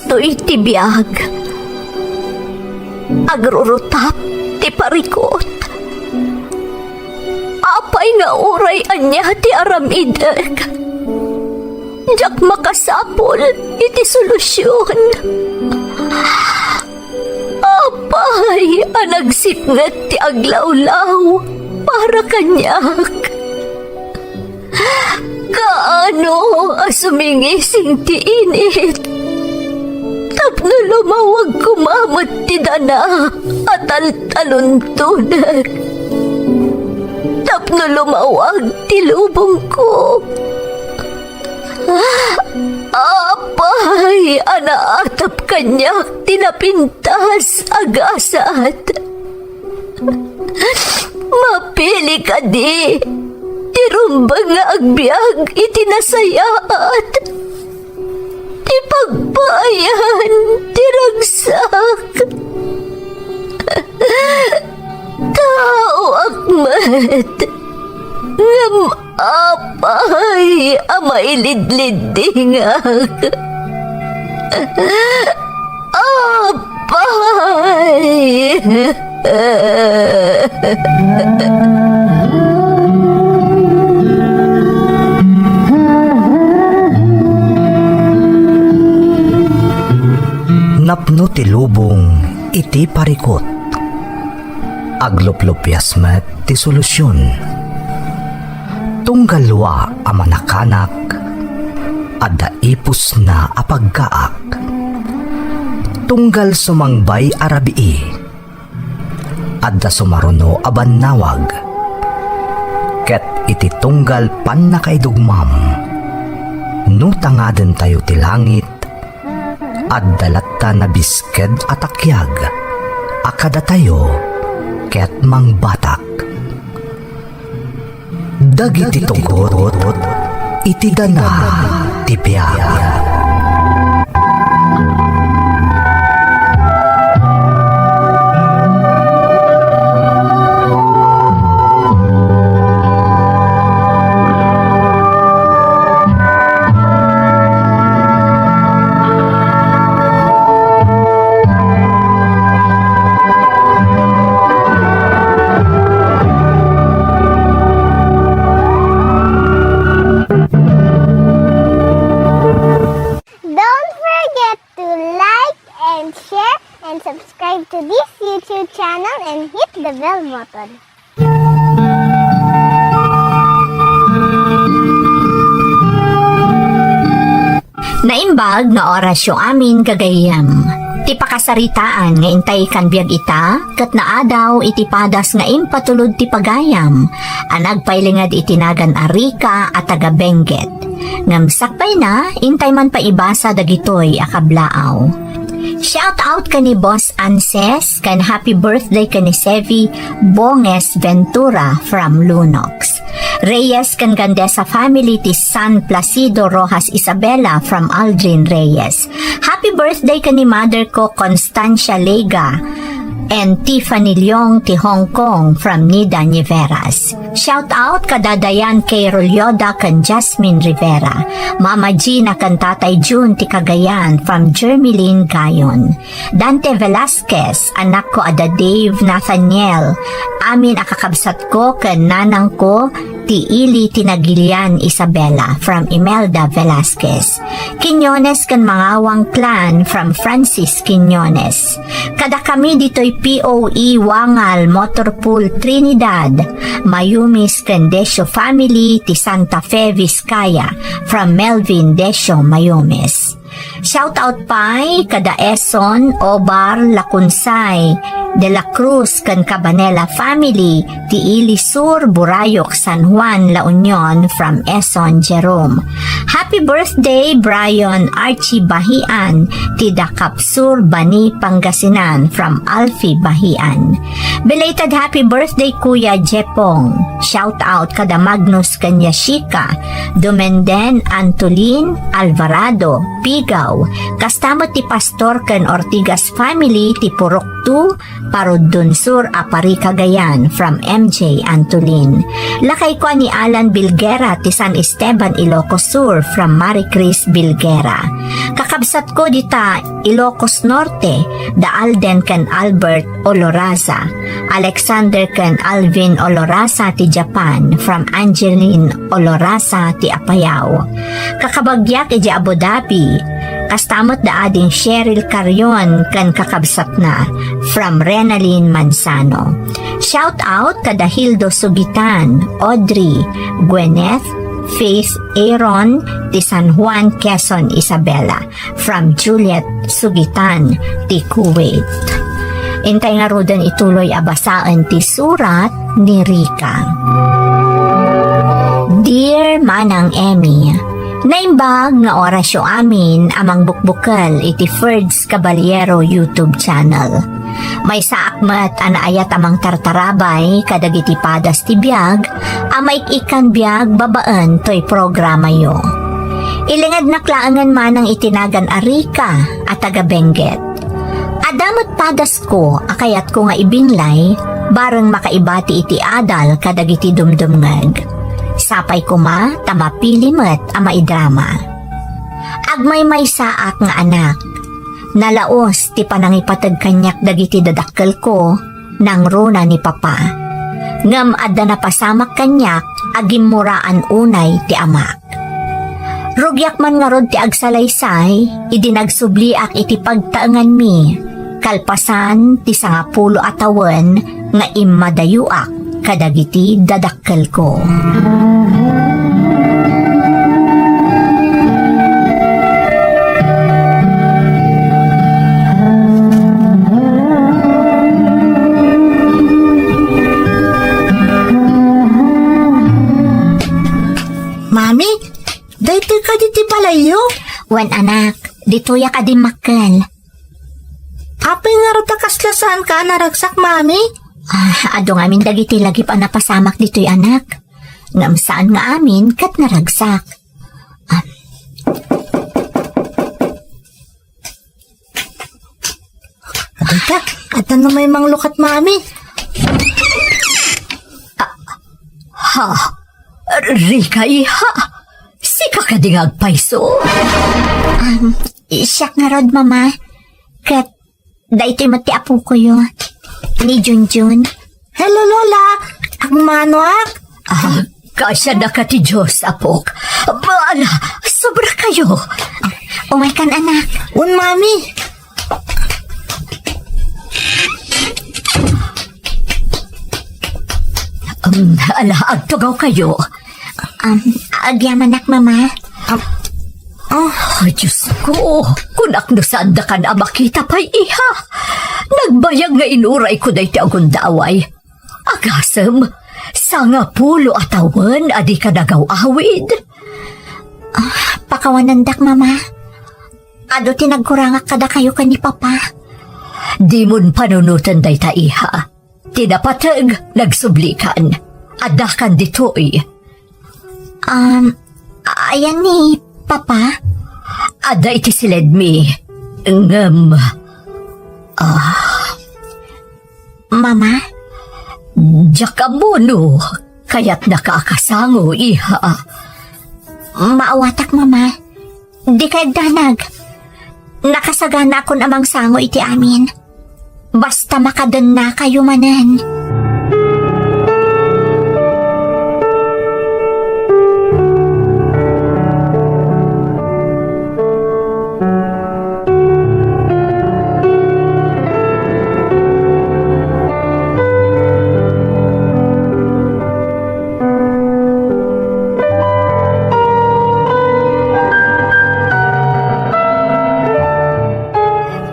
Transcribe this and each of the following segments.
kastoy ti biyag. Agrurutap ti parikot. Apay nga uray anya ti aramideg. Jak makasapol iti solusyon. Apay anagsipnget ti aglawlaw para kanyak. Kaano asumingising ti init. Tapno lumawag kumamot ti dana at taluntunan. Tapno lumawag ti lubong ko. Apay, anaatap kanyak tinapintas agasat. Mapili ka di, tirumbang nga agbyag itinasayaat. Tipagbayan, tiragsak. Tao akmat, ngam apay, amailidlidingak. Apay. Napno ti lubong iti parikot. Agloplopyas met ti solusyon. Tunggalwa a manakanak, adda ipus na apagkaak. Tunggal sumangbay arabii, adda sumaruno abannawag. Ket iti tunggal pan nakaidugmam, nutangaden tayo ti langit, adda latta na bisked atakyag, akada tayo ket mangbatak. Dagiti tugot, iti dana ti biyag. Subscribe to this YouTube channel and hit the bell button. Naimbag nga orasyo amin kagayam. Ti pakasaritaan nga intay kan biag ita, kat naadaw iti padas nga impatulod ti pagayam, anagpailingad itinagan arika at taga-benget. Ngamsakpay na, intay man pa ibasa dagitoy akablaaw. Shout out ka ni Boss Anses, kan happy birthday ka ni Sevi Bonges Ventura from Lunox. Reyes kan Gandesa family ti San Placido Rojas Isabela from Aldrin Reyes. Happy birthday ka ni mother ko Constancia Lega and Tiffany Leong ti Hong Kong from Nida Niveras. Shout out kada Dayan kay Rolyoda kan Jasmine Rivera. Mama Gina kan Tatay June ti Cagayan from Jermeline Gayon. Dante Velasquez, anak ko ada Dave Nathaniel. Amin akakabsat ko kan nanang ko ti Ili Tinagilian Isabela from Imelda Velasquez. Quiñones kan Mangawang Clan from Francis Quiñones. Kada kami dito'y POE Wangal Motorpool Trinidad. Mayumis kan Desio family ti Santa Fe Vizcaya from Melvin Desio Mayumis. Shout out pa'y kada Eson, Obar, Lacunsay, De La Cruz kan Cabanela family ti Ilisur, Burayok, San Juan, La Union from Eson Jerome. Happy birthday Brian Archie Bahian ti Dakapsur, Bani, Pangasinan from Alfie Bahian. Belated happy birthday Kuya Jepong. Shout out kada Magnus Kanyashika, Dumenden Antolin Alvarado, Pigaw, Apayaw. Kastamot ti Pastor ken Ortigas family ti Purok 2, Parudun Sur, Apari, Cagayan from MJ Antolin. Lakay ko ni Alan Bilguera ti San Esteban, Ilocos Sur from Maricris Bilguera. Kakabsat ko dita Ilocos Norte, da Alden ken Albert Oloraza. Alexander ken Alvin Oloraza ti Japan from Angeline Oloraza ti Apayaw. Kakabagyak iti Abu Dhabi. Kastamot da ading Cheryl Carion kan kakabsat na from Renalyn Manzano. Shout out kada Hildo Sugitan, Audrey, Gwyneth, Faith Aaron ti San Juan, Quezon, Isabela from Juliet Sugitan ti Kuwait. Intay nga rodan ituloy abasaan ti surat ni Rika. Dear Manang Emmy, naimbag nga orasyo amin amang bukbukal iti Ferds Caballero YouTube channel. May saakmat anaayat amang tartarabay kadagiti padas ti biag, amay ikan biag babaan toy programa yo. Ilingad naklaangan manang itinagan arika at taga-Benguet. Adamot padas ko akayat ko nga ibinlay bareng makaibati iti adal kadagiti dumdumngag. Sapay ko ma tamapilimet ama idrama. Agmay may saak nga anak. Nalaos ti panangipatag kanyak dagiti dadakkel ko nang runa ni papa. Ngam adda napasamak kanyak agim muraan unay ti amak. Rugyak man nga rod ti agsalaysay, idinagsubliak iti pagtaangan mi. Kalpasan ti 10 atawen nga immadayuak kadagiti dadakkel ko. Mami, dito ka diti palayo? Wan anak, ditoya ka din makkel. Apay nga rata kaslasan ka naragsak, mami? Ado nga amin dagiti lagi pa napasamak dito'y anak. Ngam saan nga amin kat naragsak. Adita, at ano may manglukat, mami? Rika iha, sika ka di agpaiso. Siyak nga rod mama, kat daito'y mati apo ko yun. Ni Junjun. Hello, Lola. Ang manuak. Kasya na ka ti Diyos, apok. Baala, sobra kayo. Umay kan anak. Un, mami. Agtugaw kayo. Agyaman anak, mama. Diyos ko, kunak no saan da ka na makita pa'y iha. Nagbayag nga inuray ko dahi ti agundaway. Agasem, 10 atawen adi ka nagaw-awid. Pakawanandak, mama. Ado tinagkurangak kada kayo ka ni papa. Di mon panunutan dahi ta iha. Tinapatag, nagsublikan. Adakan dito'y. Ayan ni papa. Ada iti silid mi. Ngam. Mama? Jakamono. Kaya't nakakasango, iha. Maawatak, mama. Di kayag danag. Nakasagana ako namang sango iti amin. Basta makadan na kayo manan.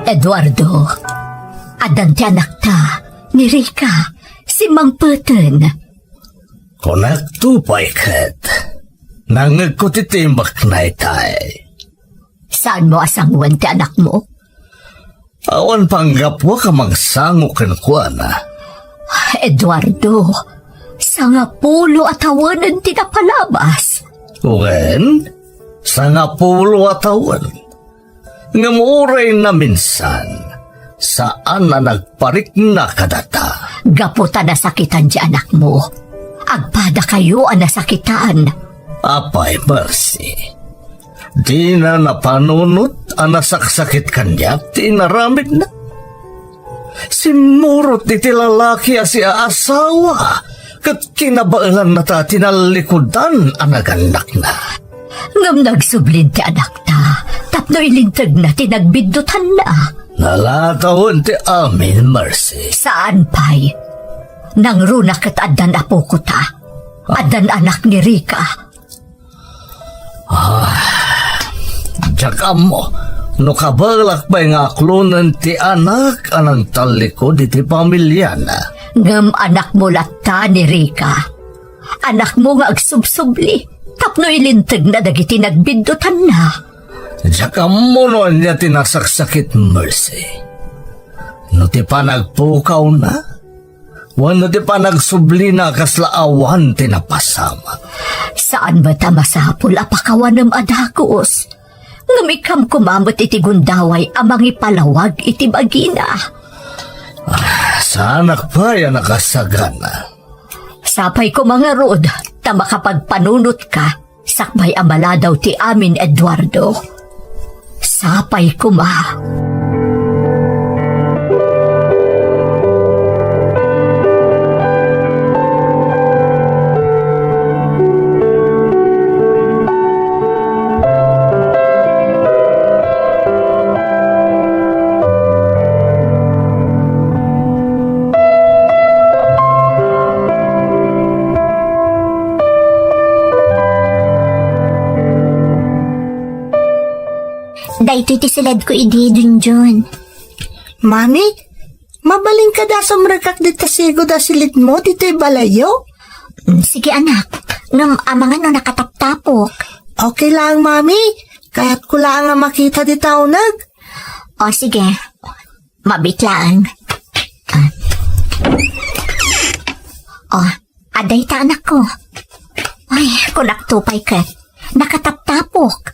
Eduardo, adan ti anak ta, ni Rika, si Mang Peten. Kunak tupay kat. Nangag ko titimbak na itay. Saan mo asanguan ti anak mo? Awan panggapwa ka magsango kenkwana. Eduardo, 10 atawanan ti napalabas. Wen, 10 atawan. nga muuray na minsan, saan na nagparik na kadata. Gaputa nasakitan di anak mo. Agpada kayo ang nasakitan. Apay, Mercy. Di na napanunot ang nasaksakit kanya, tinaramid na. Simurot iti lalaki a siya asawa, kat kinabailan na ta tinalikudan ang naganak na. Ngam nagsublin ti anak ta, tapno ilintag na tinagbidutan na. Nalatawon ti amin, Mercy. Saan pa'y? Nang runak at adan apo ko ta. Adan anak ni Rika. Jakam mo, no kabalak pa nga aklunan ti anak anang talikod iti pamilya na. Ngam anak mo latta ni Rika. Anak mo nga agsubsubli. Tapno ilintag na dagiti nagbidutan na. Jakam mo no niya tinasaksakit, Mercy. No ti pa nagpukaw na, wano ti pa nagsubli na kaslaawan tinapasama. Saan ba ta masapul apakawan ng adakos? Ngamikam kumamot iti gundaway amang ipalawag iti bagina. Sa anak pa yan nakasagana. Sapay ko mga rod, ta makapagpanunot ka, sakbay amala daw ti amin Eduardo. Sapay ko ma. Dahito iti silad ko idi, Junjun. Mami, mabaling ka da sa mrekak dita sigo da silid mo dito'y balayo? Sige anak, ngam amangan no nakataptapok. Okay lang, Mami. Kaya't ko lang nga makita di taunag. O sige, mabit lang. Aday ta anak ko. Ay, kunaktupay ka. Nakataptapok.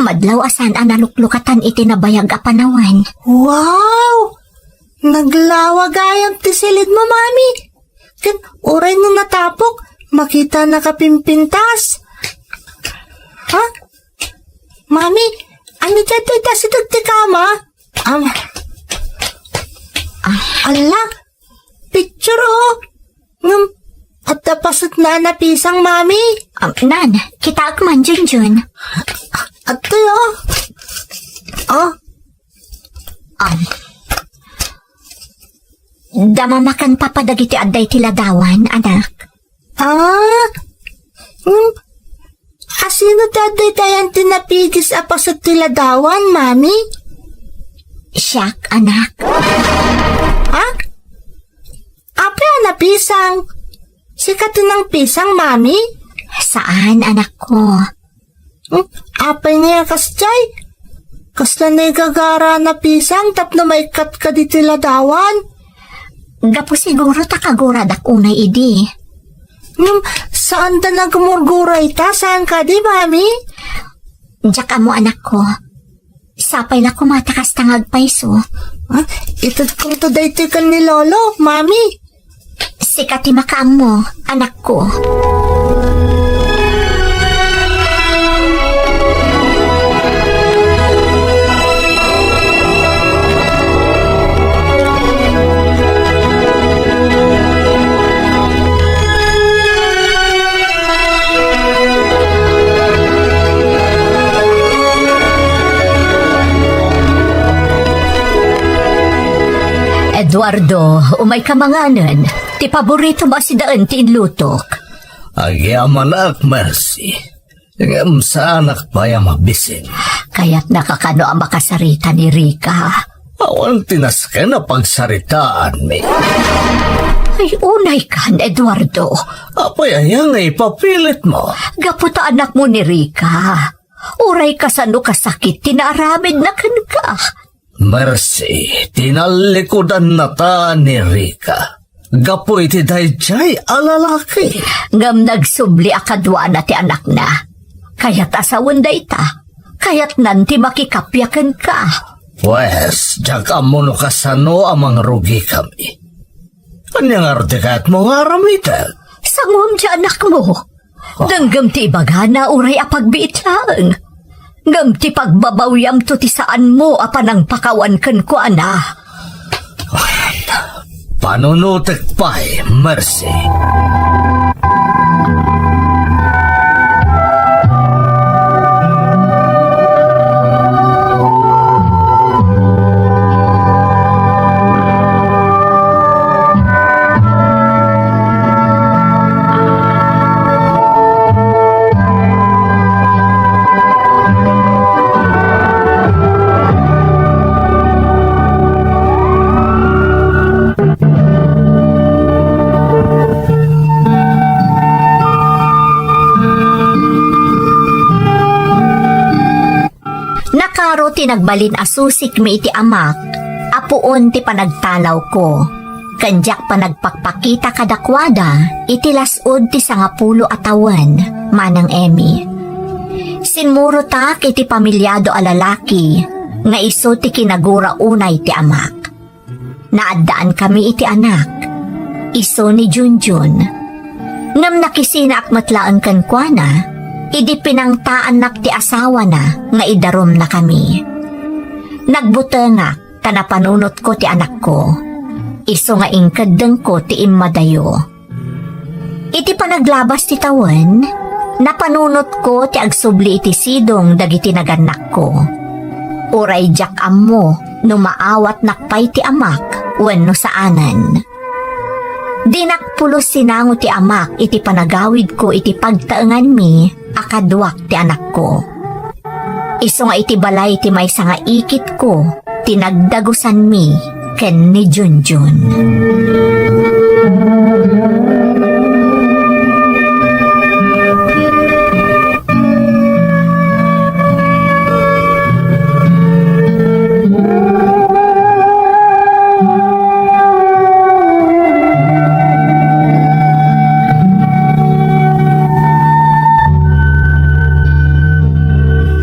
Madlaw asan ang naluklukatan iti nabayag a panawan. Wow! Naglawagayang ti silid mo, Mami. Ken, oray no natapok, makita nakapimpintas. Ha? Mami, ano dyan tayo tasidog ti kama? Ala, picture oh. At tapasot na napisang, Mami. Nan, kita agman, Junjun. At tayo. Damamakan papadagiti aday tiladawan, anak. Asino taday tayan tinapigis apasot tiladawan, Mami? Siyak, anak. Ha? Apa napisang? Sikat ng pisang, Mami? Saan, anak ko? Apay niya kasjay? Kasla na gagara na pisang tapno may kat ka di tiladawan? Gapo siguro takagurad unay idi. Saan da nagmurguray ta? Saan ka di, Mami? Diyak mo, anak ko. Sapay na kumatakas tangag paiso. Itad kong to daytoy kan ni Lolo, Mami. Sikati makaam mo, anak ko. Eduardo, umay kamanganan. Ti paborito ba si daan ti inlutok? Agyaman ak, Mercy. Ngam sa anak pa yung mabisin. Kaya't nakakano ang makasarita ni Rika. Awan tinasken na pagsaritaan mi. Ay, unay kan, Eduardo. Apay ayang ipapilit mo. Gaputa anak mo ni Rika. Uray ka sa kasakit, tinaramid na kan ka. Mercy, tinalikodan na ta ni Rika. Gapo iti dayjay alalaki. Ngam nagsubli akadwa na ti anak na. Kaya't asawan da ita. Kaya't nanti makikapyakan ka. Pwes, diyak amo no kasano amang rugi kami. Kanya nga rin kaya't mo nga ramitan. Sangwam di anak mo. Nanggam ti ibagana uray apagbiit lang. Ngam ti pagbabawyam to ti saan mo apanang pakawan kan ko ana. Panunutek pa'y, Mercy. Nakaro ti nagbalin asusik mi iti amak, apuon ti panagtalaw ko. Kanjak pa nagpakpakita kadakwada, iti lasod ti 10 atawan, manang Emmy. Sinmuro tak iti pamilyado a lalaki, nga iso ti kinagura unay ti amak. Naaddaan kami iti anak, iso ni Junjun. Ngam nakisina akmatlaan kan kuana, idi pinangtaan nak ti asawa na nga idarom na kami. Nagbutengak kanapanunot ko ti anak ko. Iso nga ingkadeng ko ti imadayo. Iti panaglabas ti tawen, napanunot ko ti agsubli iti sidong dagiti naganak ko. Uray jak ammo no maawat nakpay ti amak wenno saanan. Dinakpulos sinango ti amak iti panagawid ko iti pagtaengan mi akadwak ti anak ko. Iso nga iti balay ti maysa nga ikit ko tinagdagusan mi ken ni Junjun.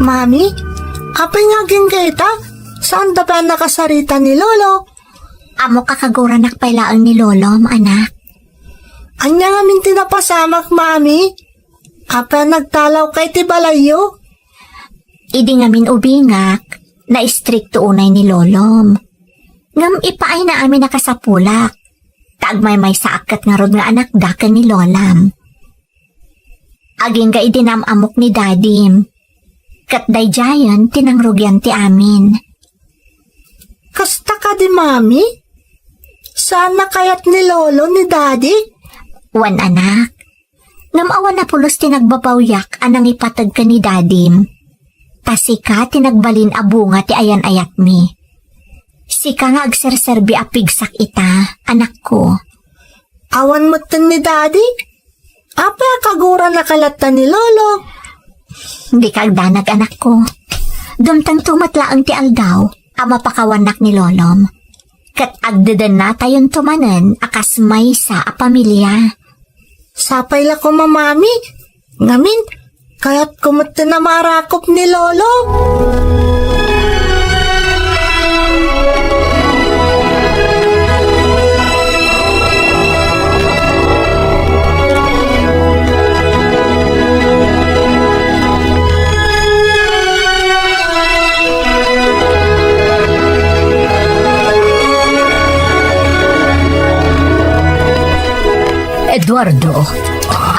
Mami, apay nga kita? Saan da pa nakasarita ni Lolo? Amo kakagura nakpailaan ni Lolom, anak. Anya nga min tinapasamak, Mami? Apa nagtalaw kay ti balayo? Idi ngamin ubingak, na istrikto unay ni Lolom. Ngam ipaay na amin nakasapulak. Taagmay may saakat nga rod nga anak dakan ni Lolam. Aging ga idinam amok ni Dadim. Kat dayjayan tinangrugyan ti amin. Kasta ka di, Mami? Sana kayat ni Lolo ni Daddy? Wan anak. Ngam awan na pulos tinagbabawyak anang ipatag ka ni Dadim. Tasika tinagbalin abunga ti ayan-ayat mi. Sika nga agserserbi apigsak ita, anak ko. Awan mo tin ni Daddy? Apa kagura nakalata ni Lolo? Di kagdanag anak ko. Dumtang tumatlaang ti aldaw, ama pakawanak ni Lolom. Kat agdadan na tayon tumanan akas may sa a pamilya. Sapay la ko, Mami. Ngamin, kaya't kumata na marakop ni Lolo. Eduardo,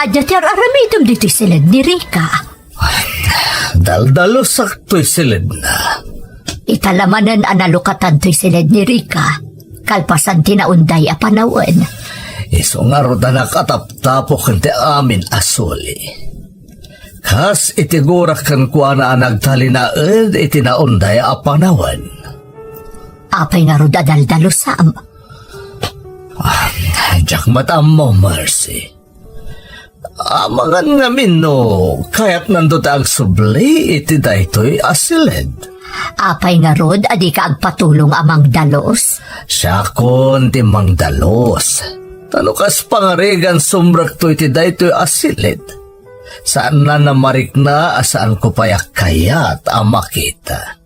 adya ti aramitom dito silid ni Rika. Daldalo sakto'y silid na. Italamanan analukatan to'y silid ni Rika. Kalpasan tinaunday a panawan. Iso nga ro na nakataptapok ti amin asuli. Kas itigurak kan kuha na nagtalinaed itinaunday a panawan. Apay nga ro dadaldalo sam. Diyak matam mo, Mercy. Amangan ngamin no, kaya't nandot ang subli iti daytoy asilid. Apay nga rod, adi ka agpatulong amang dalos. Siya kon ti mang dalos. Tanukas pangarigan sumrak to iti daytoy asilid. Saan na namarik na asaan ko payak kayat ang makita.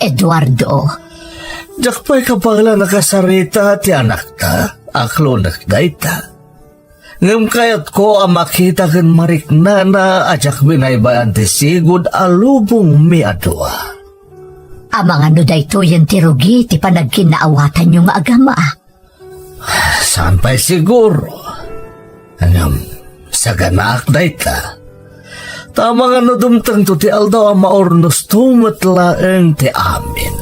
Eduardo, Jak pa'y kapagla nakasarita ti anak ta, aklo nakdaita. Ngam kayat ko ang makita kan marik na ajak binaybayan ti sigud alubong mi adwa. ang mga nuday to yan tirugi ti panagkinaawatan yung agama. Saan pa'y siguro? Ngam, sa ganak dayta. Tama nga no dumtang to ti aldaw ang maornos tumatlaeng ti amin.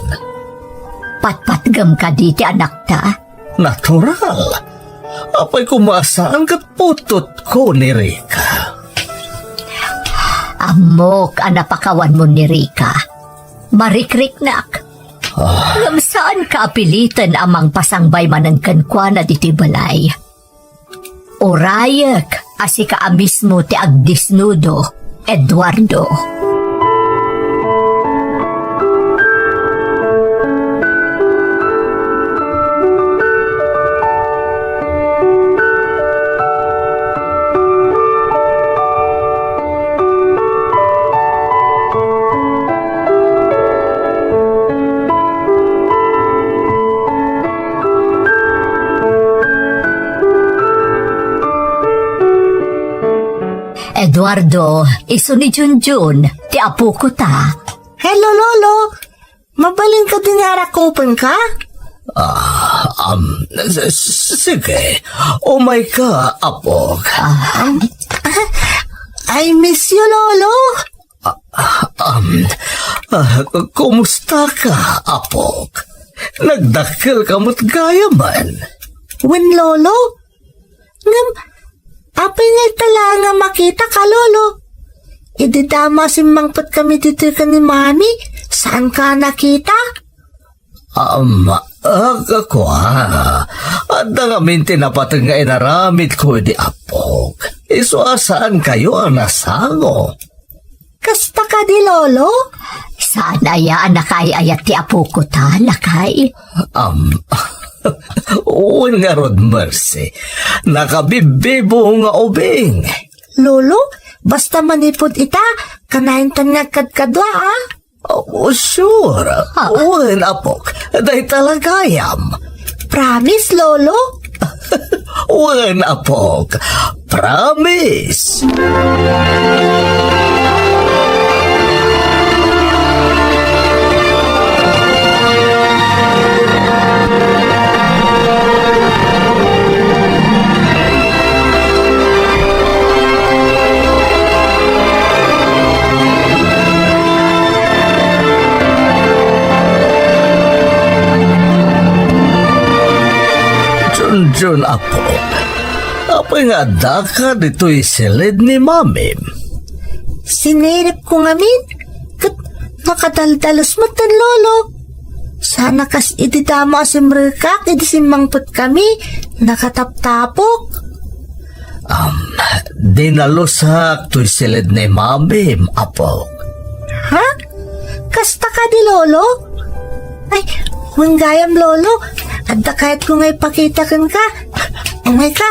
Patpatgam ka di ti anak ta. Natural. Apay kumasaan kat putot ko ni Rika. Amok ang napakawan mo ni Rika. Marikriknak. Ngam saan ka apilitan amang pasangbay manangkan kwa na diti balay. Orayak, asi ka mismo ti agdisnudo, Eduardo. Eduardo, iso ni Junjun, ti apo ko ta. Hello, Lolo. Mabaling ka din arakopan ka? Sige. Oh my ka, apog. I miss you, Lolo. Kumusta ka, apog? Nagdakil ka mo't gaya man. When, Lolo? Ngam, apay nga tala nga makita ka, Lolo. Ididama si mangpat kami dito ka ni Mami. Saan ka nakita? Ako At nangamin tinapatang nga inaramit ko di apog. Iso asaan kayo ang nasango? Kasta ka di, Lolo? Sana ya nakay ayat ti apo ko ta, lakay. Uwan nga Rod Mercy. Nakabibibo nga ubing. Lolo, basta manipod ita, kanayin tan nga kadkadwa, ah. Oh, sure. Uwan apog. Dahil talagayam. Promise, Lolo? Uwan apog. Promise. Junjun apog. Apay nga daka dito'y silid ni Mamim. Sinirip ko ngamin. Kat nakadaldalos mo tan, Lolo. Sana kas ididama si Mrikak, idisimangpot kami. Nakataptapok. Dinalusak to'y silid ni Mamim, apog. Ha? Kasta ka di, Lolo? Ay, manggayam, Lolo. At kahit ko nga'y pakita kan ka. Umay ka.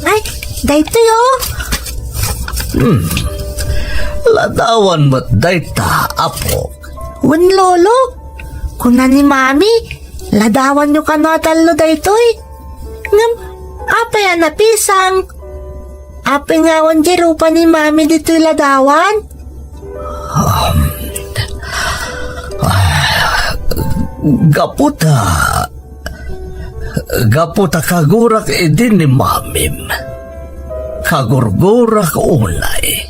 Ay, dahito yo. Ladawan mo't dayta, apog. Wen, Lolo. Kung na ni Mami, ladawan nyo ka na talo dahito eh. Ngam, apay napisang. Apay nga wan jerupa ni Mami dito'y ladawan. Gaputa kagurak edin ni Mamim. Kagurgurak ulay.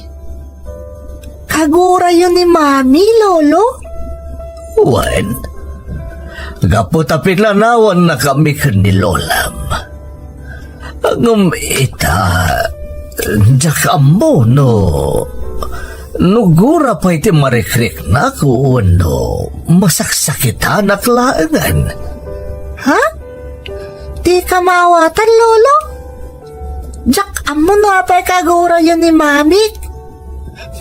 Kagura yun ni Mami, Lolo? Wen, gaputa pinlanawan na kami ni Lolam. Ngum ita, jak mo no. Nugura pa iti marikrik na ko no masaksakitan at laangan. Ha? Di ka mawatan, Lolo? Jak, amo na pa kagura yun ni Mami.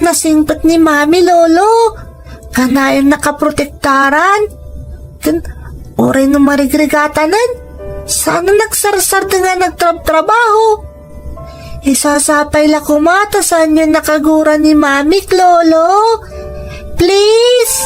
Nasingpat ni Mami, Lolo. Kanayon nakaprotektaran. Kan, oray no marigrigatanan. Sana nagsarsar nga nagtrabaho. Isasapay la kumata saan yung nakagura ni Mami, Lolo. Please!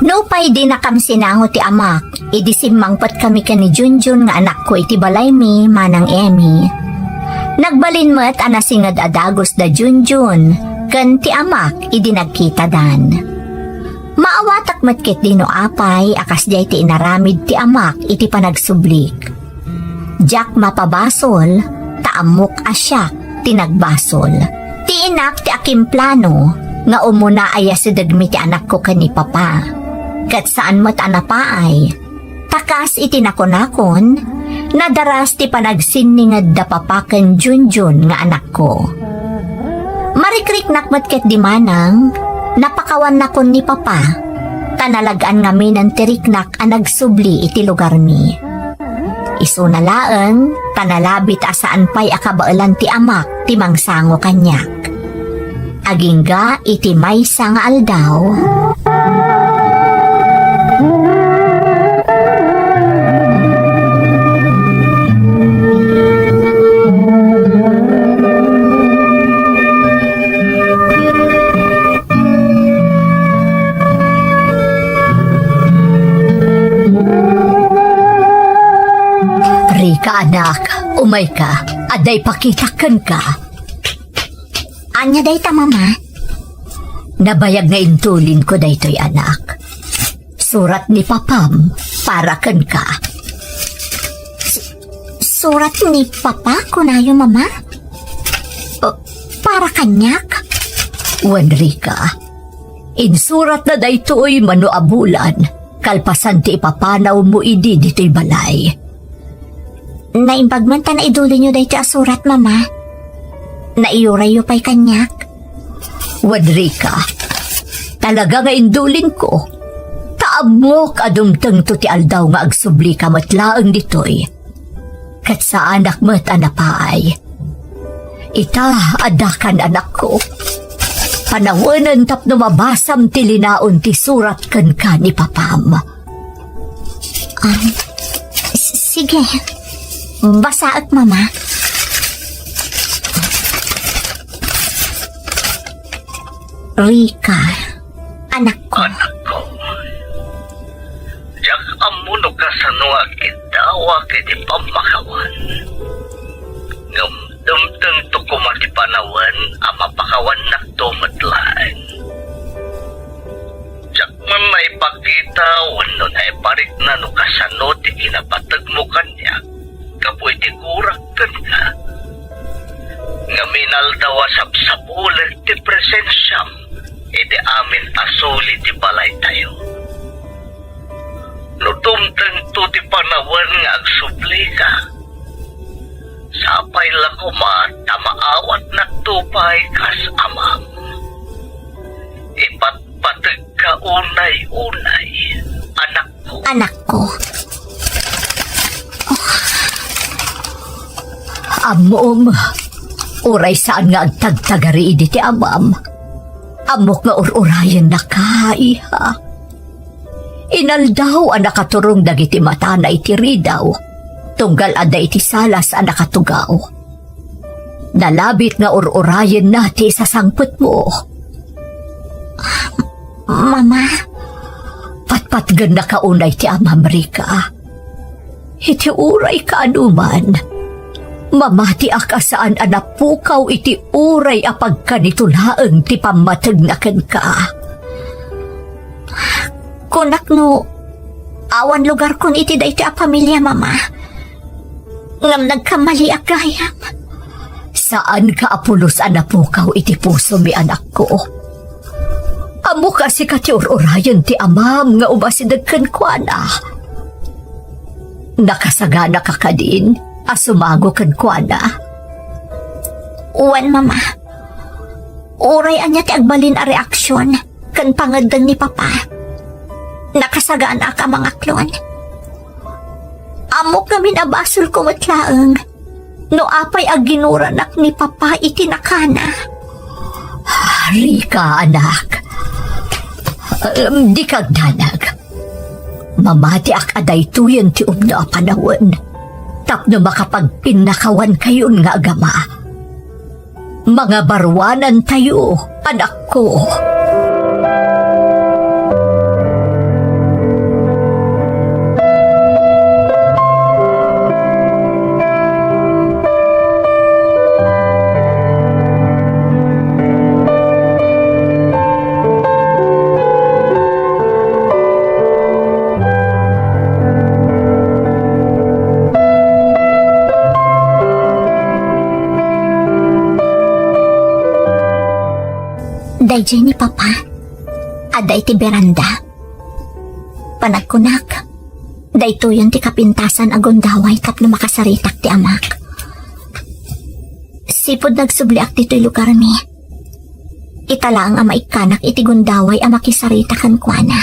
Nupay di na kam sinango ti amak, idisimmangpat kami ka ni Junjun nga anak ko iti balay mi manang Emi. Nagbalin mo't anasingad adagos da Junjun, kan ti amak idi nagkita dan. Maawatak matkit di no apay, akas jay ti inaramid ti amak iti panagsublik. Jak mapabasol, taamok asyak, tinagbasol. Ti inak ti akimplano, nga umuna aya si dagmi ti anak ko kani papa. Kat saan mo't anapaay, takas iti nakonakon, nadaras ti panagsinningad da papaken Junjun nga anak ko. Marikrik nakmat ket di manang, napakawan nakon ni papa, tanalagaan ngamin ang tiriknak ang nagsubli iti lugar mi. Isunalaan, tanalabit asaan pa'y akabailan ti amak ti mangsango kanyak. Agingga iti maysa nga aldaw. Rika anak, umay ka, aday pakitakan ka. Anya day ta, Mama? Nabayag na intulin ko daytoy anak. Surat ni papam, para kan ka. Surat ni Papa kunayo, Mama? Para kanyak? Wan Rika, insurat na daytoy manuabulan, kalpasan ti ipapanaw mo idi dito'y balay. Naimbagman ta na iduli nyo day ti asurat, Mama. Naiuray pa'y kanyak. Wadrika, talaga nga indulin ko. Taamok adumtang to ti aldaw nga agsubli ka matlaang ditoy. Kat sa anak mo't anapaay. Ita adakan anak ko. Panawanan tapno mabasam ti linaon ti surat kan ka ni papam. Sige. Basaat, Mama. Rika, anak ko. Anak ko. Jak amuno ka sa nuwa kitawa kiti pamakawan. Ngam dumteng to kumakipanawan ama pakawan naktumatlaan. Jak man may pakita wano na iparik na no kasano ti kinapatag mo kanya kapoy ti kurak kan ka. Nga minaldawa sabsabulag ti presensyam iti amin asuli ti balay tayo. Nutumteng to ti panawan nga agsubli ka. Sapay lang kuma tamaawat nagtupay kas amam. Ipatpatag ka unay-unay, anak ko. Anak ko. Amom, uray saan nga agtagtagari idi ti amam. Amok nga ururayan na ka, iha. Inaldaw ang nakaturong dagiti mata na itiri daw. Tunggal ada iti salas ang nakatugaw. Nalabit nga ururayan nati sa sangput mo. Mama. Patpatgan na kaunay ti amam, Rika. Iti uray ka anuman. Mamati ak asaan anapukaw iti uray a pagkanitulaeng ti pamatagnaken ka. Kunak no, awan lugar kon iti da iti a pamilya, mama. Ngam nagkamali ak gayam. Saan ka apulos anapukaw iti puso mi anak ko? Amo kasi kati urayon ti amam nga umasidagkan kwa na. Nakasagana ka kadin, asumago kan kwa na. Uwan, mama. Uray anya ti agbalin a reaksyon kan pangadang ni papa. Nakasagaan ka mga klon. Amok kami nabasol ko matlaang. No apay aginuranak ni papa iti nakana. Rika, anak. Di kag danag. Mamati ak aday tuyan ti umno a panawon. Tapno makapagpinakawan kayon nga agama. Mga barwanan tayo, anak ko. Dayjay ni papa, aday ti beranda. Panagkunak, dayto yun ti kapintasan agondaway tapno makasaritak ti amak. Sipod nagsubliak dito'y lugar mi. Itala ang maikanak iti gondaway ang makisaritakan kwa na.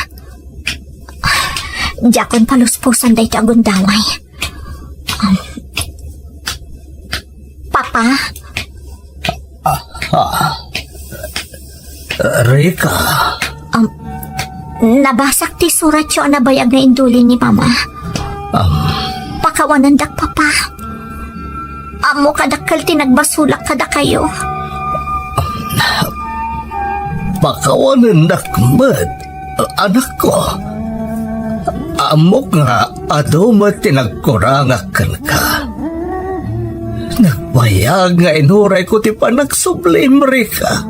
Diyakon paluspusan dayto agondaway. Papa? Rika, Nabasak ti surat yo na bayag na induli ni mama. Pakawanan dak papa. Amo kadakkel ti nagbasulak kada kayo. pakawanan nakmat, anak ko. Amok nga adumat tinagkurangakan ka. Nagbayag nga inuray ko ti panagsublim, Rika.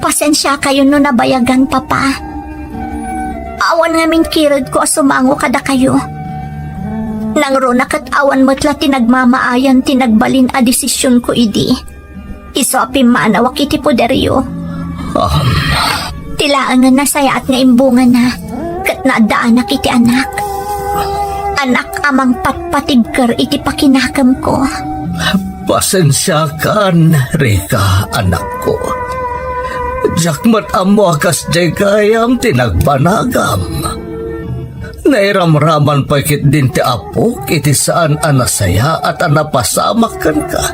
Pasensya kayo no nabayagan, papa. Awan ngamin kirad ko asumango kada kayo. Nang runak at awan matla tinagmamaayan tinagbalin a desisyon ko idi. Iso api manawak iti poderyo. Tilaan nga nasaya at nga imbungan na. Kat naadaanak iti anak. Anak amang patpatigkar iti pakinakam ko. Pasensya kan, Rika, anak ko. Jakmat amo akas jay kayam tinagbanagam. Nairamraman pa kit din ti apok iti saan anasaya at anapasamakan ka.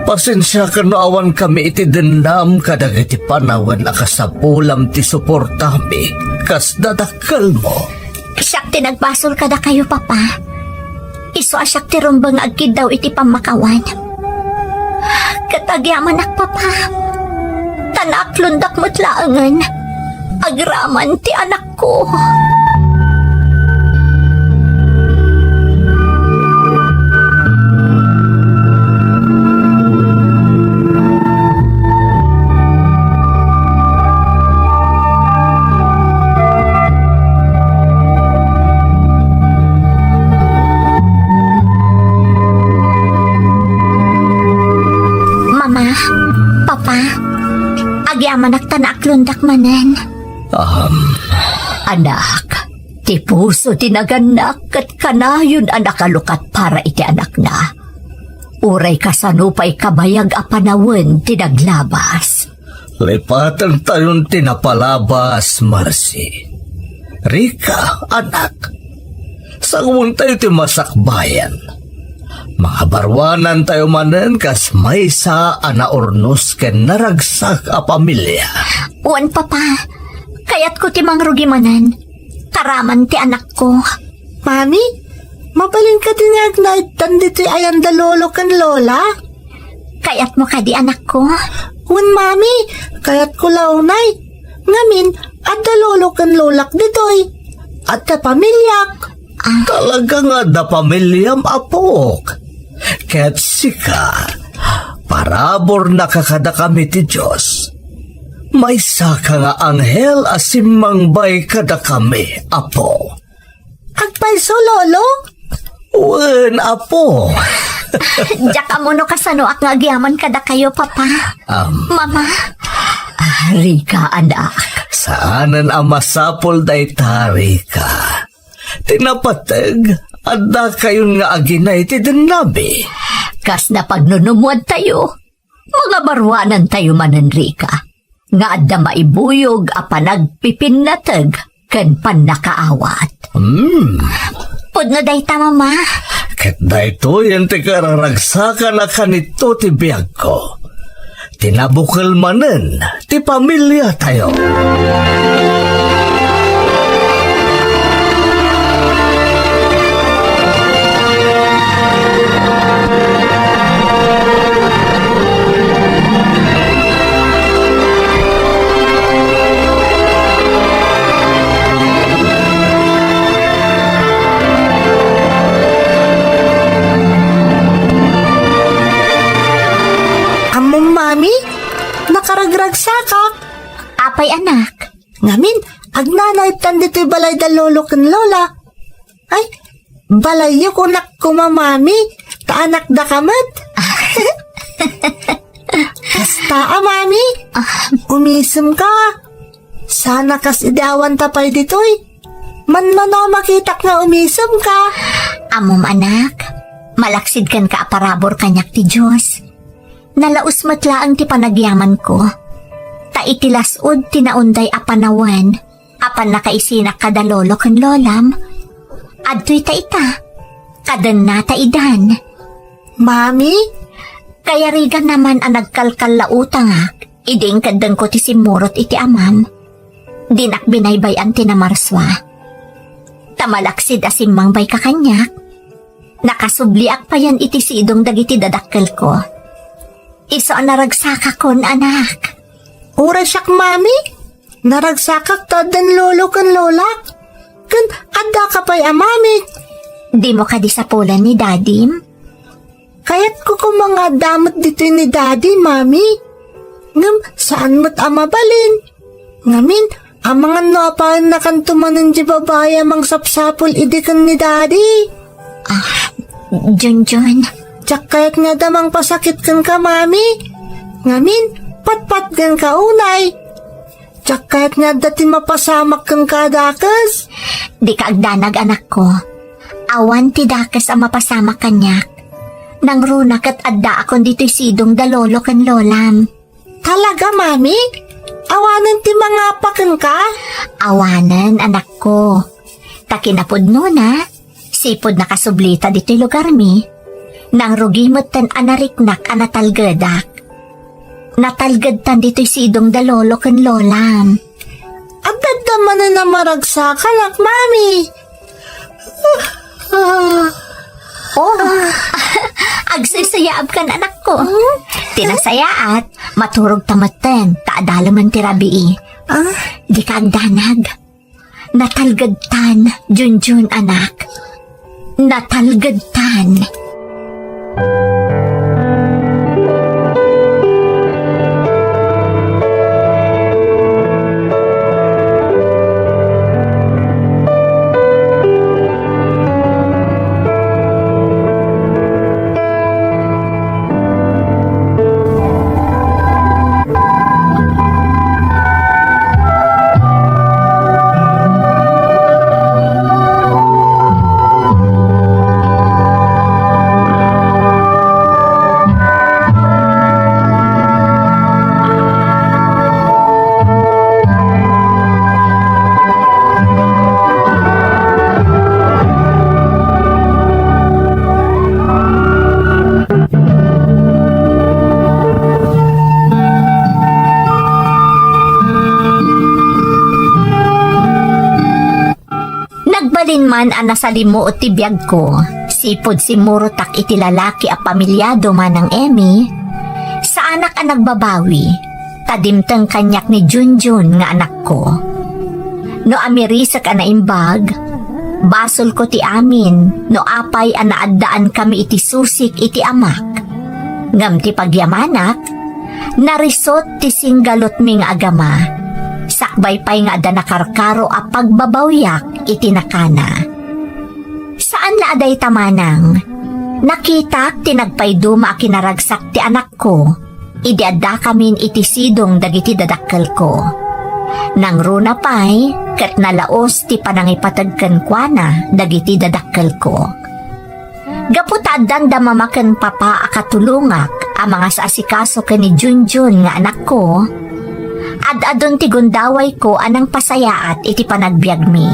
Pasensya ka no awan kami iti dendam kadag iti panawan akasapulam ti suportami kas dadakkel mo. Siyak tinagbasol kada kayo, papa. Iso asyak ti rumbang agkid daw iti pamakawan. Katagyaman ak, papa. Tanak lundak matlaangan. Agraman ti anak ko. Agyaman ak tanak lundak manen. Anak, ti puso tinaganak kat kanayon anak alukat para iti anak na. Uray kasanupay kabayag a panawin tinaglabas. Lipatan tayong tinapalabas, Marcy. Rika, anak. Sangun tayo ti masakbayan. Mga barwanan tayo manen kas may sa anaornos ken naragsak a pamilya. Uwan, papa. Kayat ko ti mangrugi manen. Karaman ti anak ko. Mami, mabalin ka din agnaitan dito'y ayan da lolo kan lola? Kayat mo ka di anak ko. Un mami, kayat ko launay. Ngamin, at da lolo kan lolak dito'y. At da pamilyak. Talaga nga da pamilyam apok. Kaya't sika, parabor na kakada kami ti Diyos. May saka nga anghel asimmangbay kada kami, apo. Agpaiso, lolo? Wen, apo. Diyak mo no kasano ak nga agyaman kada kayo, papa. Mama. Rika, anak. Saanan ang masapol day tari ka? Tinapatag, ada kayon nga aginay ti dinabi. Kas na pagnunumwad tayo. Mga barwanan tayo manan, Rika. Nga adda maibuyog a panagpipinatag ken panakaawat. Pudno day ta, mama. Ket dayto yan ti kararagsaka na kanito ti biyag ko. Tinabukal manen ti pamilya tayo. Among mami, nakaragragsakak. Apay, anak. Ngamin, agnanay tan dito'y balay da lolo ken lola. Ay, balay yu kunak kumamami, taanak da kamat. Kasta mami, umisem ka. Sana kas idawan tapay dito'y. Man makitak nga umisem ka. Amom, anak. Malaksid kan ka aparabor kanyak ti Diyos. Nalaus matlaang ti panagyaman ko. Ta itilasod tinaunday apanawan. Apan nakaisinak kada lolo ken lolam. Adto'y ta ita. Kadan na ta idan. Mami, Kaya rigan naman ang nagkalkal la utangak. Iding kadang ko ti simurot iti amam. Dinak binaybayan ti na marswa. Tamalaksid asimmang bay kakanyak. Nakasubliak pa yan iti sidong dagiti dadakkel ko. Iso ang naragsaka kon, anak. ura siyak mami. Naragsakak ta dan lolo ken lolak. Ken adda ka pa'y amamit. Di mo ka disapulan ni dadim? Kaya't ko mga damot dito ni daddy, mami. Ngam, saan mo't amabalin? Ngamin, ang mga napaan na kantumanan di babaya mang sapsapol idikan ni daddy. Junjun. Tsak kaya't nga damang pasakit kan ka, mami. Ngamin, patpat gan ka unay. Tsak kaya't nga dati mapasamak kan ka dakas. Di ka agdanag, anak ko. Awan ti dakas ang mapasama kanyak. Nang runak at adda akong dito'y sidong dalolo kan lolam. Talaga, mami? Awanan ti mga pakan ka? Awanan, anak ko. Takinapod no na. Sipod nakasublita dito'y lugar mi. Nang rugimot tan anariknak anatalgadak. Natalgad tan dito'y sidong dalolo kan lolam. Agad naman na maragsakan ak, mami. Agsisayaab kan anak ko. Tinasayaat, maturog tamatan, taadalaman tirabii. Di ka agdanag. Natalgadtan, Junjun anak. Natalgadtan. Nagbalin man ang nasalimo o tibiyag ko, sipod si Murotak iti lalaki a pamilyado man ng Emi, sa anak ang nagbabawi, tadimtang kanyak ni Junjun nga anak ko. No amirisak a naimbag, Basol ko ti amin, no apay anaadaan kami iti susik iti amak. Ngam ti pagyamanak, narisot ti singgalot ming agama. Sakbay pay nga ada nakarkaro a pagbabawyak iti nakana. Saan la aday tamanang? Nakitak tinagpayduma a kinaragsak ti anak ko. Idi adda kamin iti sidong dagiti dadakkel ko. Nang runa pay, kat nalaos ti panangipatagkan kwa na dagiti dadakkel ko. Gaputaddan da mamaken papa akatulungak ang mga saasikaso ka ni Junjun nga anak ko. Ad-adon ti gundaway ko anang pasayaat iti panagbiag mi.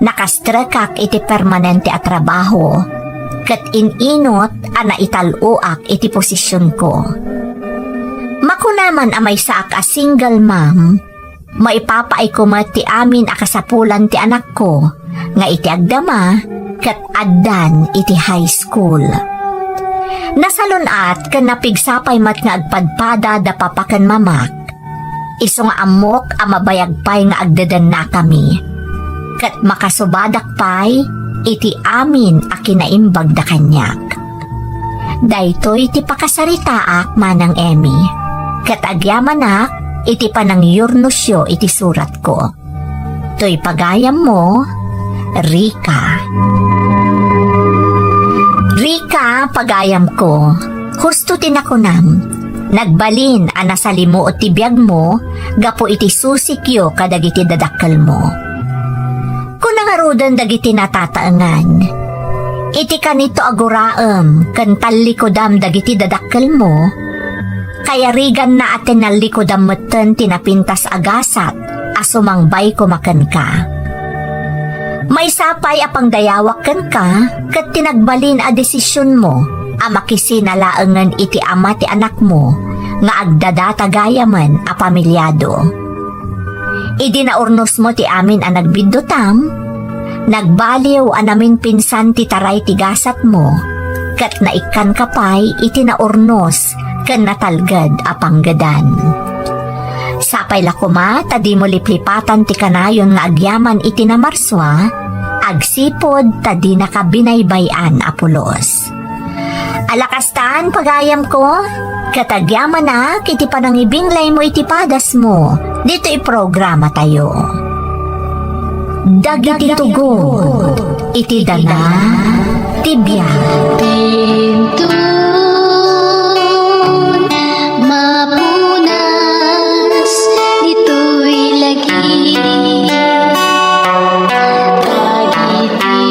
Nakastrekak iti permanente at trabaho, kat ininot ana italuak iti posisyon ko. Makunaman amay saak a single mom, maipapaay ko ti amin akasapulan ti anak ko, nga iti agdama, kat addan iti high school. Nasalunat kan napigsapay mat nga agpadpada da papakan mamak. Iso nga amok a mabayagpay nga agdadan na kami. Kat makasubadak pay, iti amin a kinaimbag da kanyak. Daytoy iti pakasaritaak manang Emmy. Kat agyamanak, iti panang yurnosyo iti surat ko. To'y pagayam mo, Rika. Rika, pagayam ko, husto tinakunam, nagbalin ana sa limo o tibiyag mo, gapo iti susikyo kadagiti dadakkel mo. Kung nangarudan dagiti natataangan, iti kanito aguraem, kan tallikodam dagiti dadakkel mo, kaya rigan na atin nalikodam meten tinapintas agasat, asumangbay kumakan ka. May sapay apang dayawak kan ka, kat tinagbalin a desisyon mo, a makisinalaangan iti ama ti anak mo, nga agdadata gayaman a pamilyado. Idi naurnos mo ti amin a nagbiddotam, nagbaliw a namin pinsan ti taray ti gasat mo, kat naikan kapay iti naurnos, kan natalgad a panggadan. Sapay lakuma, tadi mo liplipatan ti kanayon nga agyaman iti namarswa, agsipod tadi nakabinaybayan apulos. Alakastan pagayam ko, katagyaman na iti panangibinglay mo iti padas mo, dito iprograma tayo. Dagiti tugod, iti dana, tibya. Mapunas, ito'y lagi. Tagiti,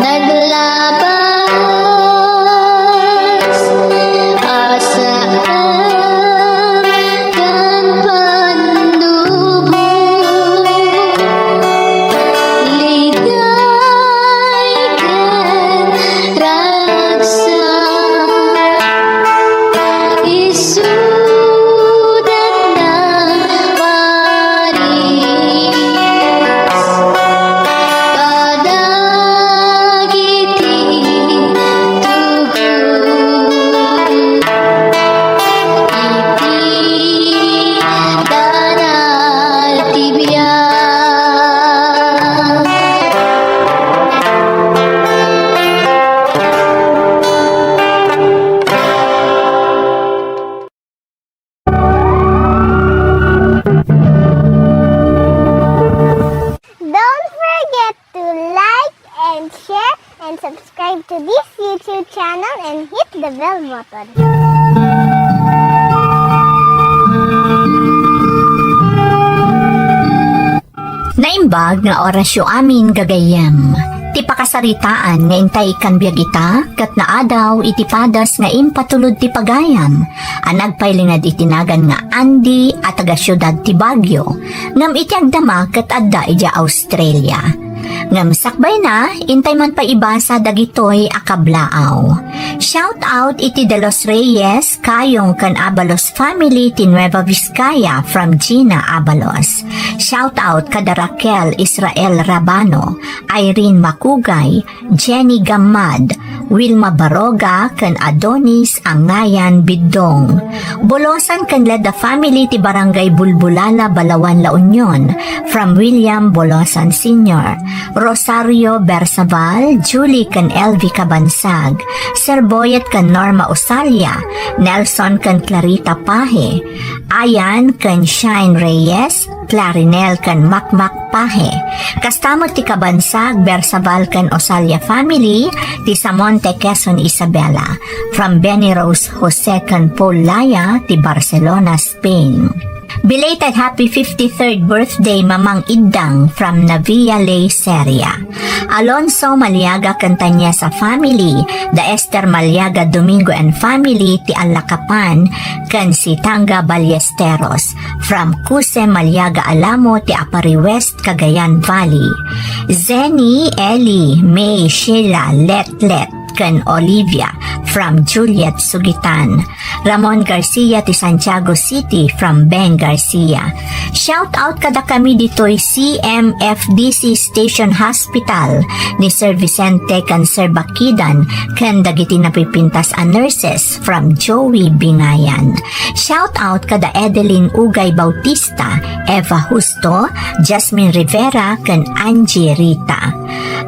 naglabas, asaan kan pandubo. Ligay kan ragsa. Isudat ng Paris, kadagiti tugod, iti danal tibiyag. Don't forget to like and share and subscribe to this YouTube channel and hit the bell button. Naimbag nga orasyo amin gagayem. Ti pakasaritaan nga intay kan biag ita, kat naadaw iti padas nga impatulod ti pagayam, ang nagpailingad itinagan nga Andy at taga syudad ti Baguio, ngam iti agdama kat adda ija Australia. Ngam sakbay na, intay man pa ibasa dagitoy akablaaw. Shout out iti de los Reyes kayong kan Abalos family ti Nueva Vizcaya from Gina Abalos. Shout out kada Raquel Israel Rabano, Irene Makugay, Jenny Gamad, Wilma Baroga kan Adonis Angayan Bidong. Bolosan kan Leda family ti Barangay Bulbulala, Balawan, La Union from William Bolosan Sr., Rosario Bersaval, Julie kan Elvi Cabansag, Sir Boyet kan Norma Osalia, Nelson kan Clarita Pahe, Ayan kan Shine Reyes, Clarinel kan Makmak Pahe. Kastamot ti Cabansag, Bersaval kan Osalia family, ti Samonte, Quezon, Isabela, from Benny Rose Jose kan Paul Laya, ti Barcelona, Spain. Belated happy 53rd birthday Mamang Idang from Navia Ley Seria. Alonso Maliaga kantanya sa family, the Esther Maliaga Domingo and family ti Alakapan kan si Tanga Ballesteros from Cuse Maliaga Alamo ti Apari West, Cagayan Valley. Zenny, Ellie, May, Sheila, Let kan Olivia from Juliet Sugitan. Ramon Garcia ti Santiago City from Ben Garcia. Shout out kada kami dito'y CMFDC Station Hospital ni Sir Vicente kan Sir Bakidan kan dagiti napipintas a nurses from Joey Bingayan. Shout out kada Edeline Ugay Bautista, Eva Justo, Jasmine Rivera kan Angie Rita.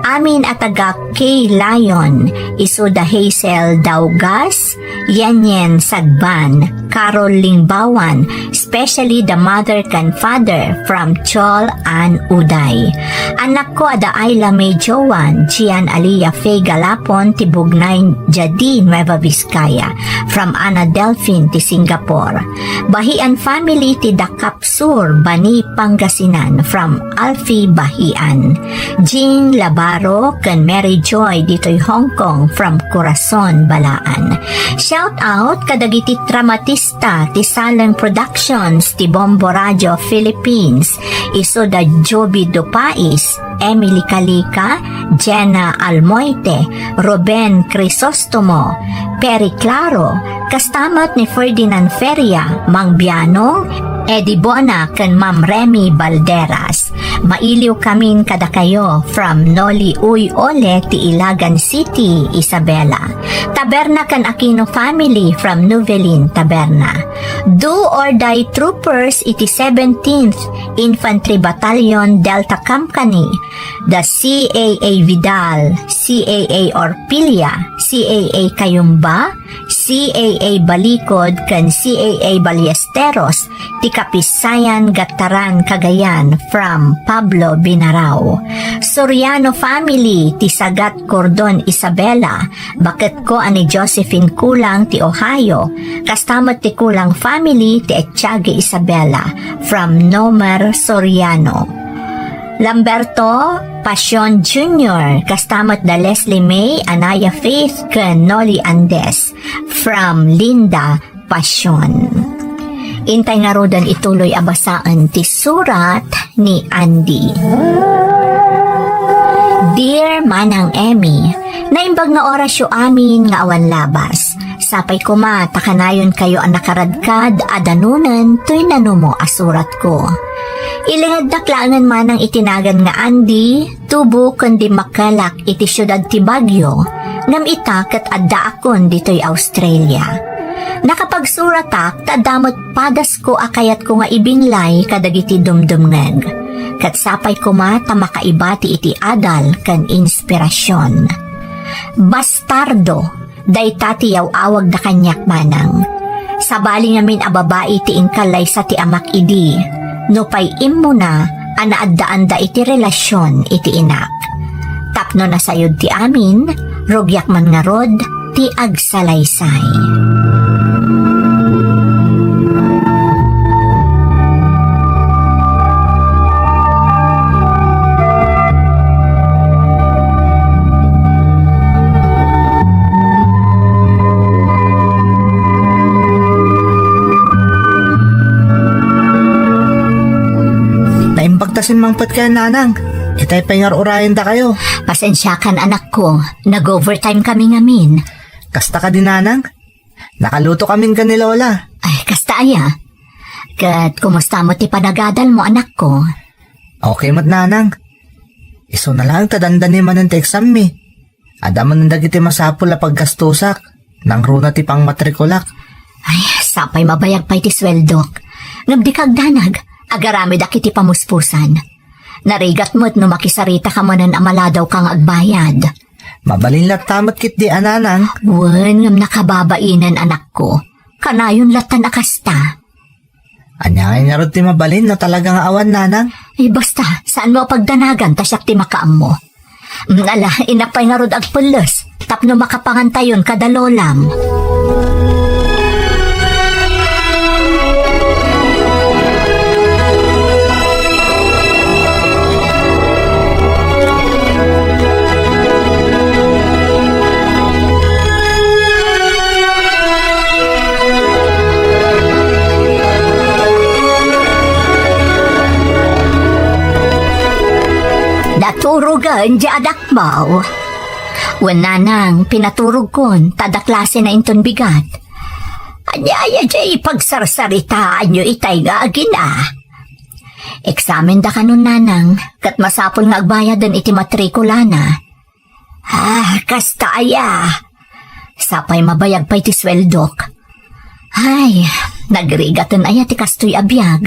Amin at taga K. Lion, Isuda Hazel Daugas, Yanyen Sagban, Carol Lingbawan, especially the mother and father from Chol and Uday. Anak ko ada Ayla May Joan, Gian Alia Faye Galapon, Tibugnay Jadi, Nueva Vizcaya, from Ana Delphine, ti Singapore. Bahian family ti Dakap Sur, Bani, Pangasinan, from Alfie Bahian. Jean Labaro kan Mary Joy dito'y Hong Kong from Corazon, Balaan. Shout out kadagiti dramatista ti Salem Productions ti Bombo Radio Philippines, Isoda Joby Dupais, Emily Kalika, Jenna Almoite, Ruben Crisostomo, Peri Claro, kastamat ni Ferdinand Feria, Mang Bianong, Eddie Bona kan Ma'am Remy Balderas. Mailiw kamin kada kayo from Noli Uy Ole ti Ilagan City, Isabela. Taberna kan Aquino family from Nuvelin, Taberna. Do or Die Troopers iti 17th Infantry Battalion Delta Company, the CAA Vidal, CAA Orpilia, CAA Kayumba, CAA Balikod kan CAA Ballesteros ti Kapisayan, Gataran, Cagayan from Pablo Binarao. Soriano family ti Sagat Cordon, Isabela, bakit ko ani Josephine Kulang ti Ohio, kastamat ti Kulang family ti Etchage, Isabela from Nomer Soriano. Lamberto Passion Jr., kastamat da Leslie May, Anaya Faith ken Noli Andes from Linda Passion. Intay nga rodan ituloy abasaan ti surat ni Andy. Dear Manang Emmy, naimbag nga orasyo amin nga awan labas. Sapay kuma, takanayon kayo ang nakaradkad adanunan tuy nanumo asurat ko. Ilingad daklaanan man ang itinagan nga Andy, tubo kundi makalak iti syudad ti Baguio, ngam itakat adda akon dito'y Australia. Nakapagsuratak, tadamot padas ko akayat ko nga ibinlay kadagiti dumdumngeg. Kat sapay ko mata makaibati iti adal kan inspirasyon. Bastardo, day tatiyaw awag da kanyak manang. Sabali ngamin ababai ti ingkalay sa ti amak idi, no pay immo na anaadaan da iti relasyon iti inak. Tapno na sayod ti amin, rugyak man nga rod ti agsalaysay. Pagtasin mangpat kayo nanang, itay pengar urayan da kayo. Pasensyakan anak ko, nag-overtime kami ngamin. Kasta ka din, nanang? Nakaluto kamin ka ni Lola. Ay, kasta aya. Kat kumusta mo ti panagadal mo, anak ko? Okay mat, nanang. Iso na lang tadanda ni man ti exam mi. Adaman ng dagiti masapul na paggastusak. Nang runa ti pang matrikulak. Ay, sapay mabayag pa iti sweldok. Ngam di kagdanag, agaramid akiti pamuspusan. Narigat mo't no makisarita ka manan amaladaw kang agbayad. Mabalin lat tamat kit di ananang. Wen, ngam nakababainan anak ko. Kanayon latan akasta. Anyangay nga rin ti mabalin na talagang awan, nanang. Ay basta, saan mo pagdanagan tasyak ti makaam mo? Ala, inapay nga rod agpulos. Tapno makapangantayon kada lolam. Naturugan di adakbaw. Wananang pinaturog kon tada klase na inton bigat. Anyaya di pagsarsaritaan nyo itay nga agina. Eksamen da kanon nanang kat masapol nga agbayadan iti matrikula na. Kasta aya. Sapay mabayag pa iti sweldok. Ay, nagrigatan aya ti kastoy abiyag.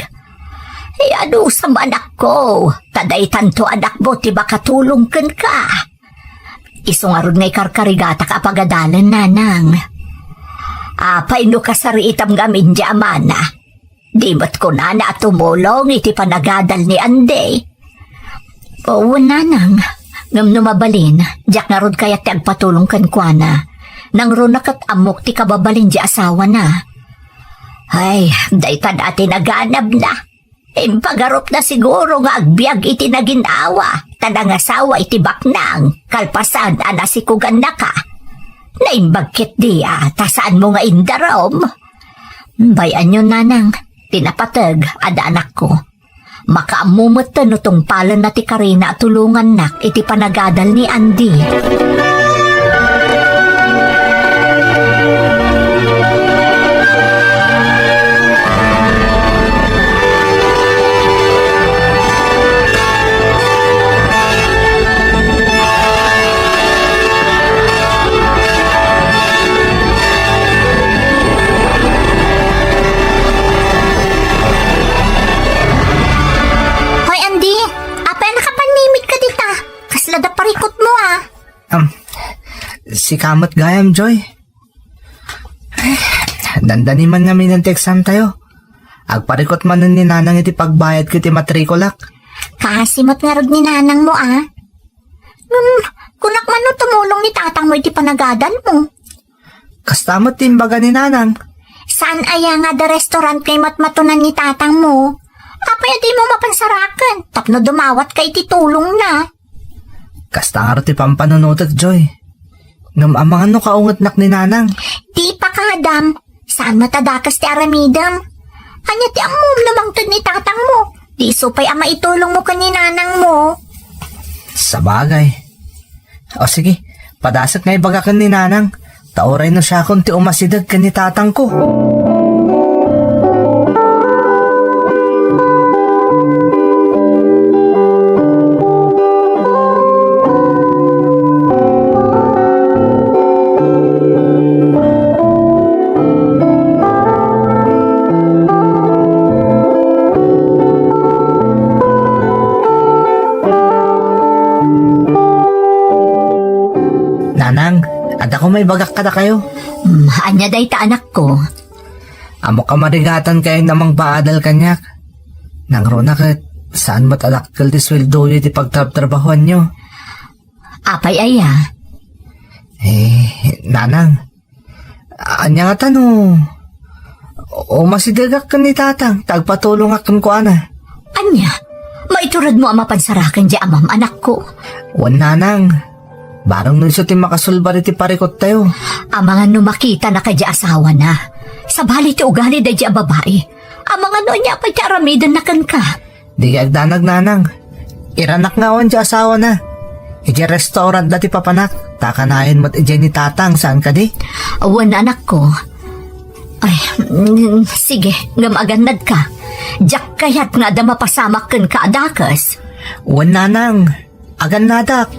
Ay, ano sa anak ko? Taday tanto anak mo, tiba katulong kan ka. Isungarod ngay karkarigata ka pagadalan, nanang. Paino ka sa riitam gamin di amana. Di ba't ko na tumulong iti panagadal ni Ande? Oo, nanang. Ngam numabalin, diyak narod kaya ti agpatulong kan kwa na. Nang runakat amok ti kababalin di asawa na. Ay, daytan ati naganab na. Impagarop na siguro nga agbyag iti naginawa. Tanang asawa iti baknang. Kalpasan anasikugan na ka. Naimbagkit diya, tasaan mo nga indarom. Bayan yun, nanang. Tinapatag, ada anak ko. Makaamumot na nutong palan na ti Karina at tulungan nak iti panagadal ni Andy. Si Kamot gayam, Joy. Dandani man namin ng exam tayo. Agparikot man nun ni nanang iti pagbayad ko iti matrikulak. Kasimot nga rod ni nanang mo, kunak man no tumulong ni tatang mo iti panagadan mo. Kastamot timbaga ni nanang. Saan aya nga da restaurant kay matmatunan ni tatang mo? Apay di mo mapansarakan. Tapno dumawat kay iti tulong na. Kasta nga rin pampanunutot, Joy. Ngam amang ano kaungat-nak ni nanang. Di pa kadam. Saan matadakas ti aramidam? Anya ti amom lumangtod ni tatang mo. Di supay ama itulong mo ka ni nanang mo. Sa bagay. O sige, padasak nga ibagakan ni nanang. Tauray no siya kung ti umasidag ka ni tatang ko. Nanang, ada ko may bagak kada kayo. Anya day ta anak ko. Amo ka marigatan kayo namang baadal kanyak. Nang rona kat, saan matalakkel ti sweldo yu ti pagtrabahuan nyo? Apay aya. Nanang, anya nga tano. O masidagak ka ni tatang, tagpatulong akan ko ana. Anya, maiturad mo ang mapansarakan di amam anak ko. Wan nanang, barang nun siya ti makasulbar iti parikot tayo. Ang mga numakita na kay asawa na. Sa bali ti ugali da di babae. Ang mga niya pa ti aramidan na kan ka. Di agdanag nanang. Iranak nga wan di asawa na. Iti restaurant dati papanak. Takanayan mo't ijay ni tatang, saan ka di? Awan anak ko. Ay, sige, ngam agannad ka. Jak kayat nga da mapasamak ken ka adakas. Wan nanang, agan nadak.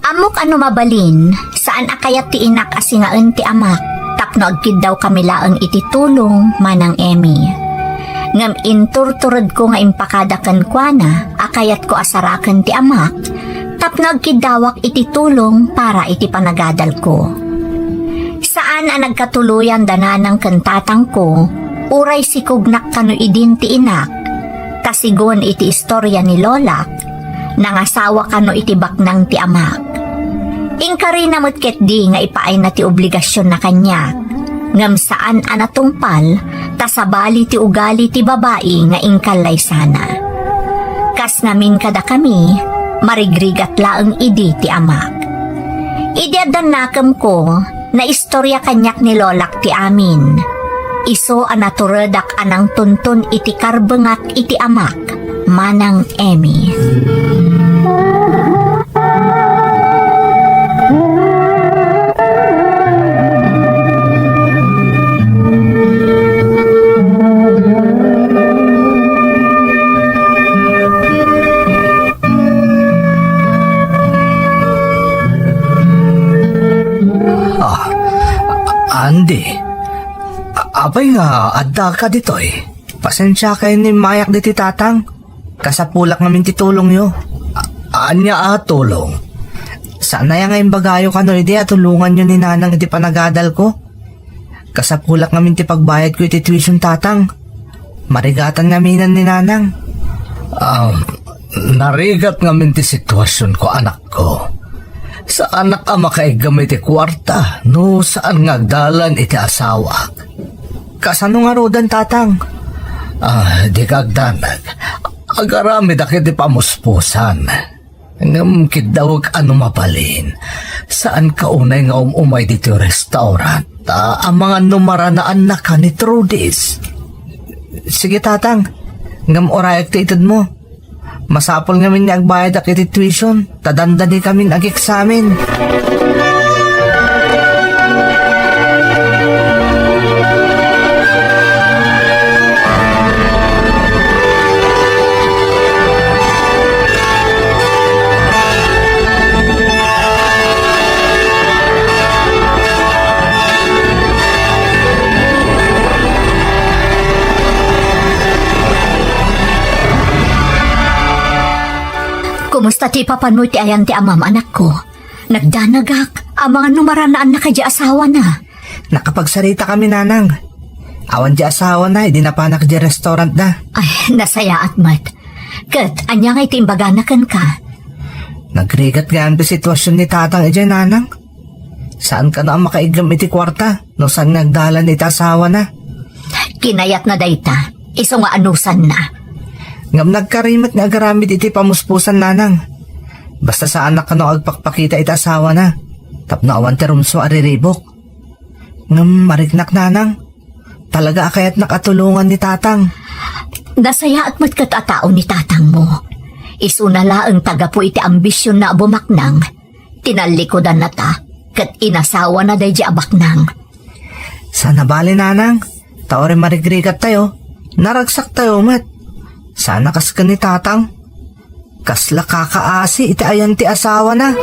Amok ano mabalin, saan akayat ti inak asingaan ti amak, tapno agkid daw kami laang iti tulong manang Emmy. Ngam inturturod ko nga impakadakan kwa na, akayat ko asarakan ti amak, tapno agkid dawak iti tulong para iti panagadal ko. Saan ang nagkatuluyan dananang kantatang ko, uray sikugnak kano idin ti inak, kasigon iti istorya ni Lolak, nangasawa kano iti baknang ti amak. Ingkari na ket di nga ipaay na ti obligasyon na kanya. Ngam saan anatungpal, tasabali ti ugali ti babae nga ingkalay sana. Kas namin kada kami, marigrigat laang idi ti amak. Idiadan nakam ko, na istorya kanyak ni Lolak ti amin. Iso anaturedak anang tuntun iti karbengak iti amak, manang Emmy. Andy, apay nga, adda ka ditoy. Pasensya kayo ni mayak di ti tatang. Kasapulak namin ti tulong yo. Anya tulong. Sana yang ngayon bagayo ka no, iti atulungan nyo ni nanang iti panagadal ko. Kasapulak namin ti pagbayad ko iti tuition tatang. Marigatan namin ni nanang. Narigat ngamin ti sitwasyon ko, anak ko. Sa anak ama kay gamit ti kwarta, no saan ngagdalan iti asawa. Kasano nga rodan tatang? Di kagdanag. Agarami dakit ti pamuspusan. Ngam kidawag ano mapalin. Saan ka unay nga umay dito restaurant? Ang mga numaranaan na ka ni Trudis. Sige tatang, ngam orayak ti itad mo. Masapol ngamin niya agbayad ak iti tuition, tadandani kami ag-examen. Kumusta ti papan mo ti ayan ti amam anak ko? Nagdanagak, ang mga numaranaan na kadya asawa na. Nakapagsarita kami nanang. Awan di asawa na, di napanak di restaurant na. Ay, nasaya at mat. Kat, anya nga iti imbaganakan ka. Nagrigat nga ang sitwasyon ni tatang ijay nanang. Saan ka na ang makaigam iti kwarta? No saan nagdalan iti asawa na? Kinayat na dayta, iso nga anusan na. Ngam nagkarimot nga agaramid iti pamuspusan nanang. Basta sa anak ka no agpakpakita iti asawa na. Tapno awan ti rumso ariribok. Ngam marignak nanang. Talaga akayat nakatulungan ni tatang. Nasaya at matkatatao ni tatang mo. Isunala ang taga po iti ambisyon na bumaknang. Tinalikodan na ta, kat inasawa na day di abaknang. Sana bali nanang. Taore marigrigat tayo. Naragsak tayo mat. Sana kas ka ni tatang. Kasla kakaasi iti ayan ti asawa na.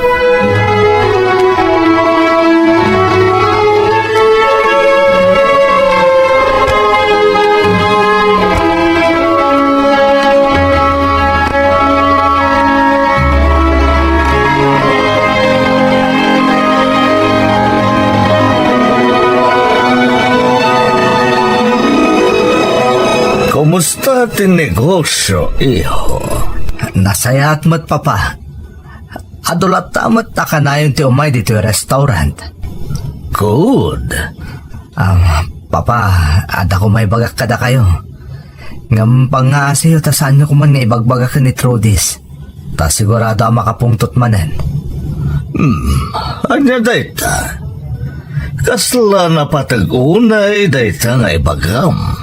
Kamusta tin negosyo, iho? Nasayat mat papa. Adulat tamat takanayon ti umay dito yung restaurant. Good. Papa, ada ko may bagak kada kayo. Ngam pangasiyo ta saan nyo kuman nga ibagbagak ni Trudis. Ta sigurado ang makapungtot manen. Anya dayta? Kasla na patag-unay dayta nga ibagam.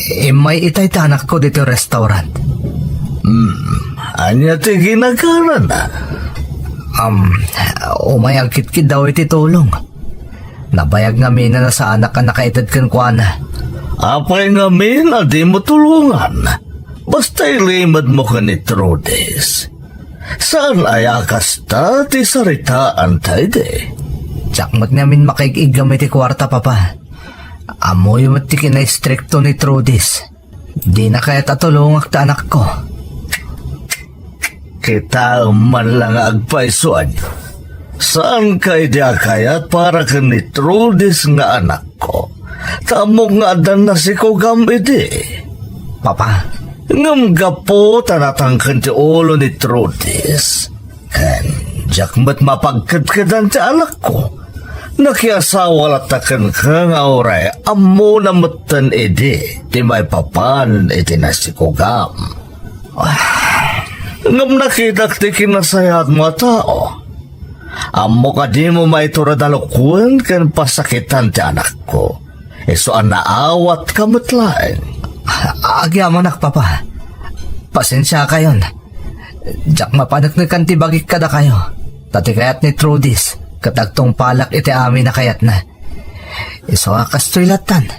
May itay tanak ko dito yung restaurant. Anya ti ginagara na? Umay ang kitkid daw iti tulong. Nabayag nga mina na sa anak ka nakaitad kan kuana. Apay nga mina di mo tulungan. Basta ilimad mo ka ni Trudis. Saan ay akas ta ti saritaan tayo de? Tsak mat namin makaigig gamit ti kwarta papa. Amoy mat ti kinaistrikto ni Trudis. Di na kaya tatulungak ta anak ko. Kita man lang agpaisuan. Saan kay di akayat para ka ni Trudis nga anak ko? Tamo nga adan na si Kugam iti. Papa, Ngam gapo tanatangkan ti ulo ni Trudis. Kan, jak mat mapagkadkadan ti anak ko. Nakiasawa latakan ka nga oray, amo na matan edi, ti may papan iti na si Kugam. Ngam nakita ti kinasayat mo tao. Amo ka di mo may turadalukwan kan pasakitan ti anak ko. Iso ang naawat ka matlaeng. agyaman nak papa. Pasensya kayon. Jak mapanak na kantibagik kada kayo. Tati kayat ni Trudis. Katagtong palak iti amin na kayat na. Iso akas toilatan.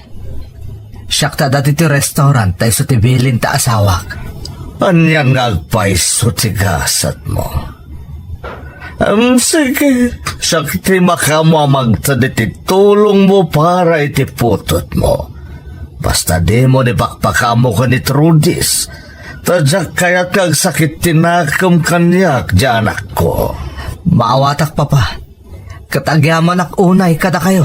Siyak ta dati ti restaurant tayo sa tibilin ta asawak. Anyang agpaiso ti gasat mo. Sige, sakti makamamag iti tulong mo para iti putot mo. Basta di mo ni bakpakamo ka ni Trudis. Tadyak kaya't kag sakit tinakam kanyak anak ko. Maawatak papa. Katagyaman ak unay kada kayo.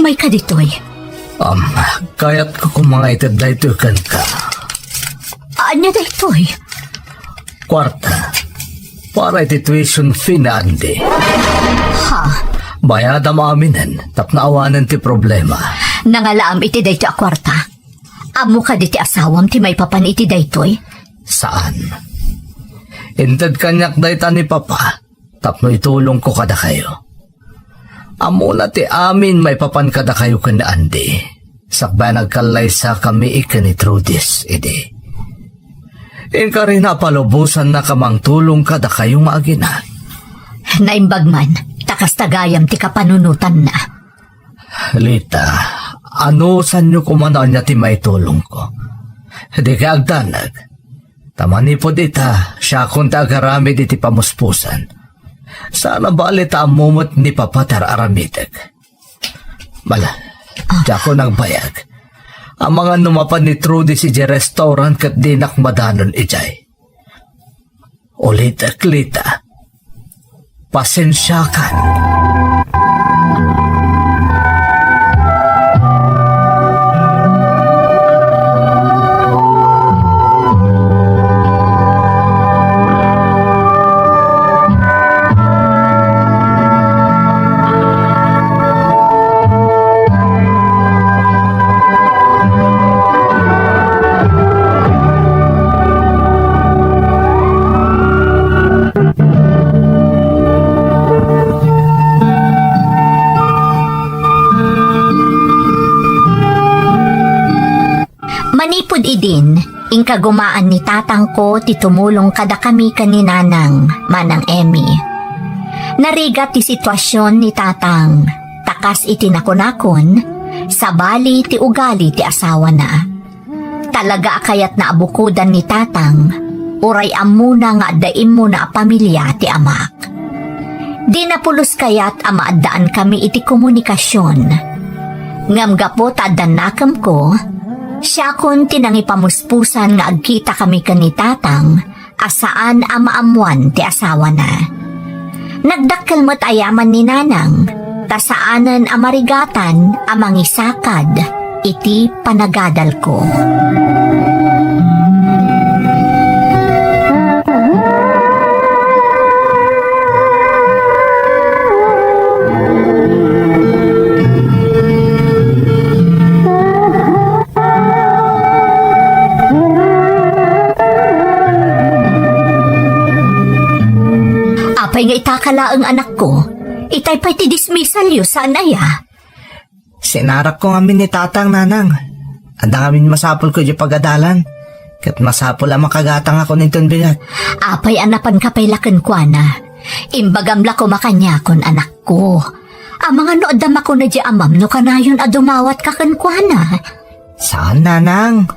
May ka ditoy. Kayat ko kung mga itad na ito kan ka. Anya ditoy? Kwarta. Para iti tuition fee na andi. Ha? Bayada maaminan. Tap na awanan ti problema. Nangalaam iti dayto a kwarta. Amo ka diti asawam ti may papan iti daytoy. Saan? Intad kanyak dayta ni papa. Tap no itulong ko kada kayo. Amo na ti amin may papan kada kayo kan andi. Sakba nagkalay sa kami ikan ni Trudis, edi. Inka rin napalubusan na kamang tulong kada kayo maagina. Naimbag man, takas tagayam ti kapanunutan na. Lita, ano san nyo kumanan niya ti may tulong ko? Di ka agdanag. Tamani po dita, siya kung tagarami di ti pamuspusan. Sana balit ang mumot ni Papatar aramitek. Bala, di ako nagbayag. Ang mga numapan ni Trudy si restaurant kat dinak madanon ijay. Ulit Lita, pasensyakan. Manipod idin, ingka gumaan ni tatang ko ti tumulong kada kami kaninanang manang Emmy. Narigat ti sitwasyon ni tatang, takas iti nakonakon, Sabali ti ugali ti asawa na. Talaga kayat na abukudan ni tatang, uray amuna nga daim mo na pamilya ti amak. Di na pulos kayat amaadaan kami iti komunikasyon. Ngam gapo tadan nakam ko, siya kon tinangipamuspusan nga agkita kami kani tatang, asaan amaamuan ti asawa na. Nagdakkel mo't ayaman ni nanang, tasaanan amarigatan amang isakad, iti panagadal ko. Apay nga itakala ang anak ko, itay pa'y ti dismissal yu sa anaya. Sinarak ko ngamin ni tatang nanang. Anda ngamin masapol ko di pagadalan. Kat masapol ang makagatang ako nitong bigat. Apay anapan ka pa'y lakan kwa na. Imbagamla ko makanya kon anak ko. Ang mga noodam ako na di amam no kanayon adumawat ka kan kwa na. Saan nanang?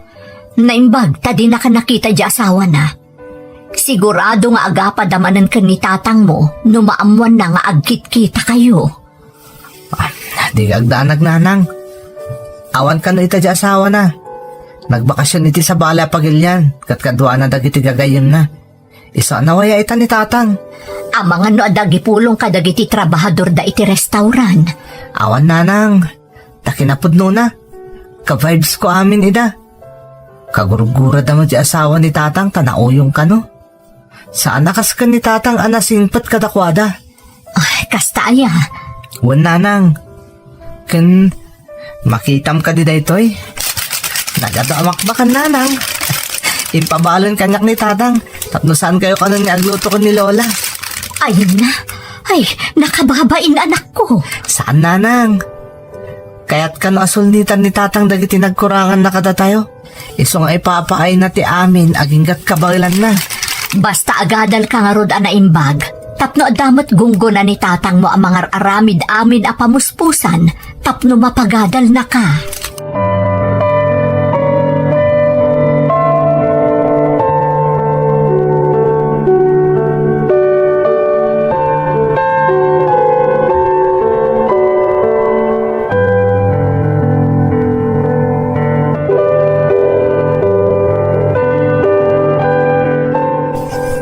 Naimbag, tadi na ka nakita di asawa na. Sigurado nga agapa damanan ka ni tatang mo, numaamuan na nga agkit-kita kayo. Di agdanag nanang. Awan ka na ita di asawa na. Nagbakasyon iti sa bala pagilyan, kat kadwa na dagiti gagayim na. Isa nawaya ita ni tatang. Ang mga no adagipulong ka dagiti trabahador da iti restaurant. Awan nanang. Takinapudno na. Ka-vibes ko amin ida. Kagurugura da mo di asawa ni tatang tanauyong ka no. Saan nakas ka ni tatang anasingpat kadakwada? Ay, kastaya. Wan nanang. Ken makitam ka di daytoy. Nagadamakbakan nanang. Ipabalon kanyak ni tatang. Tapno saan kayo kanon nga agluto ko ni Lola? Ayun na. Ay, nakababain anak ko. Saan nanang? Kaya't ka no asulnitan ni tatang dagiti nagkurangan na kada tayo. Iso nga ipapaay na ti amin aginggat kabagilan na. Basta agadal ka nga rod anaimbag. Tapno adamot gunggo na ni tatang mo ang mga aramid amin a pamuspusan. Tapno mapagadal na ka.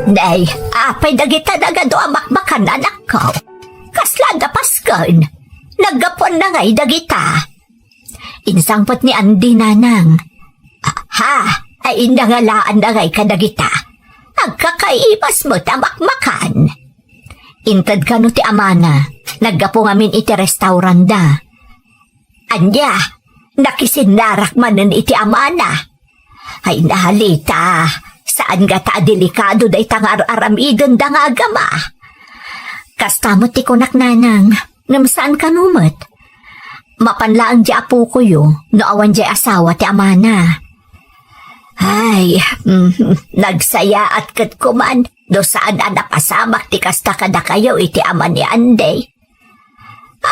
Day, apay dagita dagado amakbakan anak ko. Kasla da paskan. Naggapon na nga'y dagita. Insangpot ni Andy nanang. Ha, ay indangalaan na nga'y kadagita. Agkakaipas mo tamakmakan. Intad ka no ti amana. Naggapo ngamin iti restaurant da. Anya, nakisinarak manan iti amana. Ay nahalita. Saan nga ta delikado da itang aramidon da nga agama? Kastamot ti kunak nanang, ngam saan ka numot? Mapanlaang di apo ko yo, no awan di asawa ti amana. Ay, nagsaya at kat kuman, do saan napasamak ti kasta kada kayo iti ama ni Anday.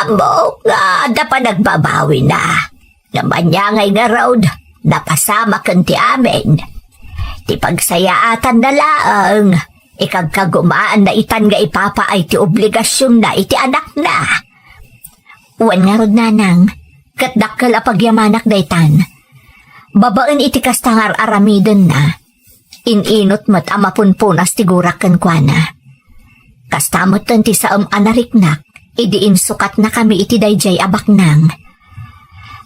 Amo nga, da pa nagbabawi na. Naman niya ngay nga road, napasamak kan ti amin. Ti pagsayaatan na laang, ikagkagumaan na itan nga ipapa ay ti obligasyon na iti anak na. Uwan nga rod nanang, katdakkel a pagyamanak daytan. Babaan iti kastangar aramiden na, ininot mo't amapunpunas ti gurakan kwa na. Kastamot ti saam anariknak, idiin sukat na kami iti dayjay abaknang.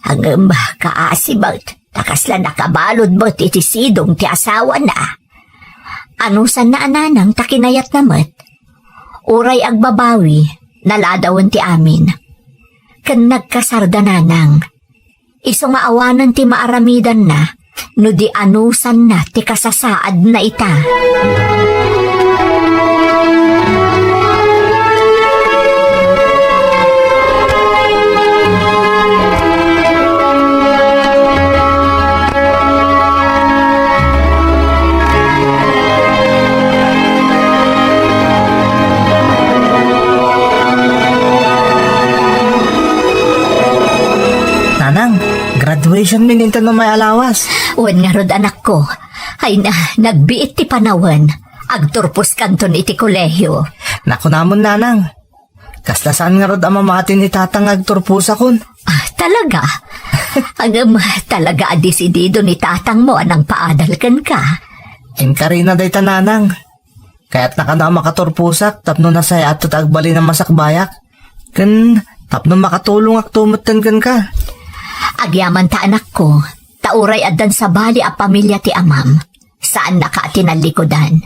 Hanggang kaasibot, takasla nakabalod mo't iti sidong ti asawa na. Anusan na ananang takinayat namat. Uray agbabawi, naladawan ti amin. Kan nagkasarda nanang. Iso nga awanan ti maaramidan na, no di anusan na ti kasasaad na ita. graduation mininta no may alawas. Wen nga rod anak ko, ay na, nagbiit ti panawan, agturpos kanton iti kolehyo. Naku namon nanang. Kastasaan nga rod ang mamatin ni tatang agturpusa kun. Ah, talaga? Agam, talaga adisidido ni tatang mo anang paadalkan ka. Inkarina day tananang. Kaya't nakana makaturpusak tapno na saya at agbali ng masakbayak. Kan tapno makatulong ak tumutan kan ka. Agyaman ta anak ko, tauray adan sa bali a pamilya ti amam. Saan naka tinalikodan?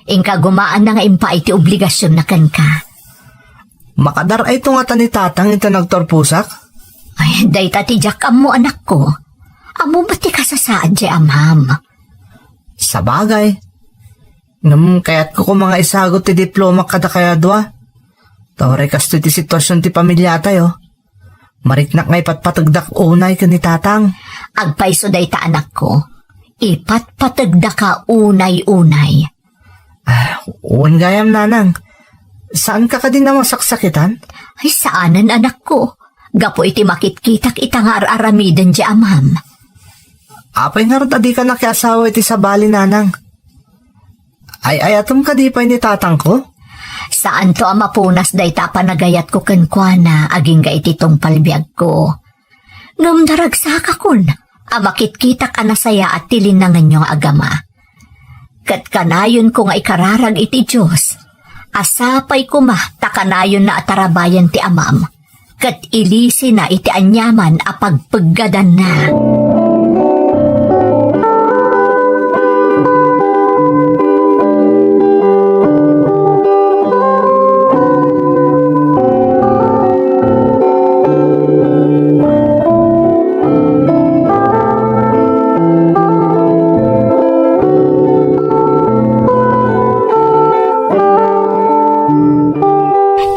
Ingka gumaan na nga impa iti obligasyon na kan ka. Makadar ay tungatan ni tatang ito nagturpusak. Ay, day tatijak mo anak ko. Amo ba ti kasasaan di amam? Sa bagay. Kaya't ko mga isagot ti diploma kada kaya dua. Tawari kasto ti sitwasyon ti pamilya tayo. Mariknak nga ipatpatagdak unay ka ni tatang. Agpaiso day ta anak ko. Ipatpatagda ka unay-unay. Uwan gayam nanang. Saan ka din na masaksakitan? Ay saanan anak ko. Gapo iti makitkitak itangar aramiden di amam. Apay nga rin adi ka nakiasawa iti sa bali nanang. Ay atom ka di pa ni tatang ko? Saan to ang mapunas day ta panagayat ko kenkwana aging ga iti tong palbiag ko. Ngam daragsaka kun, amakitkitak anasaya at tilinangan yung agama. Kat kanayon ko nga ikararag iti Diyos. Asapay ko takanayon na atarabayan ti amam. Kat ilisi na iti anyaman apagpaggadan na.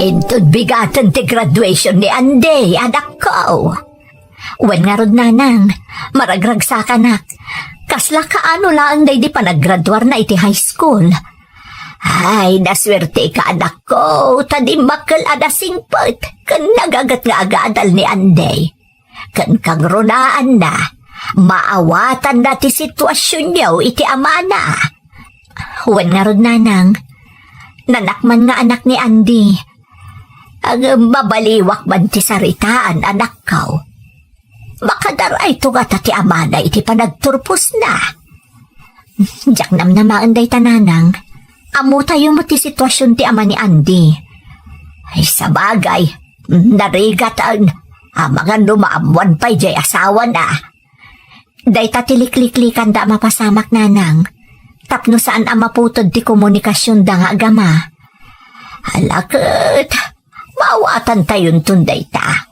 Intod bigatan ti graduation ni Anday, anak ko. Wen nga rod nanang, maragragsa ka nak. Kasla ka ano lang day di pa naggraduar na iti high school. Ay, naswerte ka anak ko, tadi makal adasingpot, kan nagagat nga agadal ni Anday. Kan kang runaan na, maawatan na ti sitwasyon niyo iti amana. Wen nga rod nanang, nanakman nga anak ni Andy. Ang mabaliwak man ti saritaan, anak ko. Makadaray to nga ti amana iti panagturpos na. Diyak namnamaan day tananang, amo tayo mo ti sitwasyon ti ama ni Andy. Ay sabagay, narigatan, mga lumaamuan pa'y jay asawa na. Day tatilikliklikan da mapasamak nanang, tapno saan ang maputod ti komunikasyon da nga agama. Halakot, mawatan tayon tunday ta.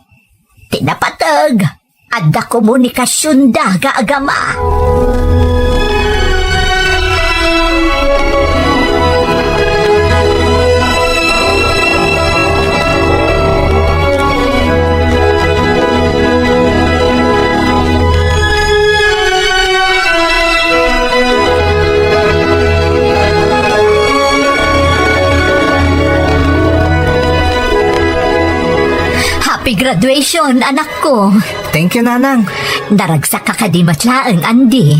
Tinapatag, adda komunikasyon da ga agama. Happy graduation, anak ko. Thank you nanang. Daragsak ka kadimatlaang, Andy.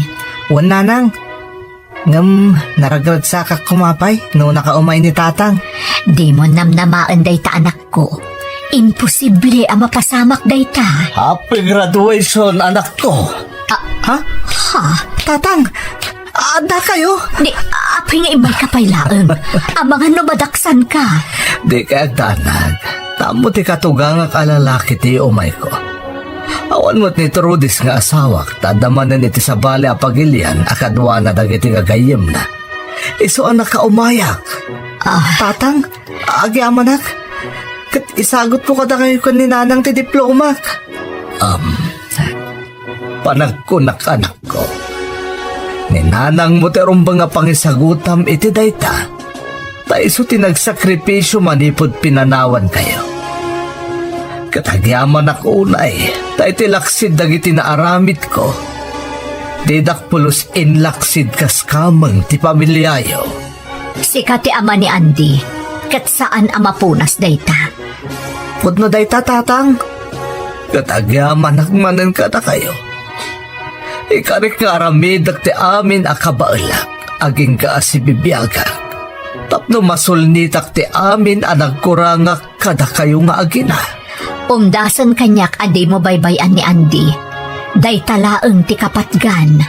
Uwan nanang. Ngam naragragsa ka kumapay no nakaumay ni tatang. Di mo namnamaan day ta, anak ko. Imposible ang mapasamak day ta. Happy graduation, anak ko. Ha? Ha? Tatang, ada kayo? Di, apay nga imay kapaylaan. Ang mga numadaksan ka. Di ka agdanag. Tamo ti katugang ang kalalaki ti umay ko. Awan mo't ni Trudis nga asawak, tadamanan iti sa bali apagilian, akadwa na dagiti gagayim na. Iso ang nakaumayak. Tatang, agyamanak. Kat isagot ko kada kayo ko ni nanang ti diploma. Panagkunak anak ko. Ni nanang mo ti rumbang nga pangisagutam iti dayta. Taiso tinagsakripisyo manipod pinanawan kayo. Katagyaman ako unay, tayo tilaksid dagiti naaramid ko. Didak pulos inlaksid kaskamang ti pamilyayo. Sika ti ama ni Andy, kat saan ang mapunas dayta? Pudno dayta tatang. Katagyaman akmanan ka na kayo. Ikarik nga ramidak ti amin akabailak, aging ka si bibiyagak. Tapno masulnitak ti amin anagkurangak kada kayo nga agina. Umdasan kanyak adi mo baybayan ni Andy. Day talaeng ti kapatgan.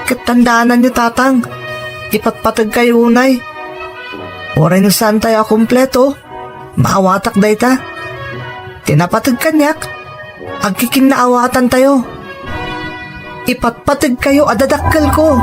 Katandaanan niyo, tatang. Ipatpatag kayo unay. Oray na saan tayo kumpleto. Maawatak day ta. Tinapatag kanyak. Agkiking naawatan tayo. Ipatpatag kayo adadakkel ko.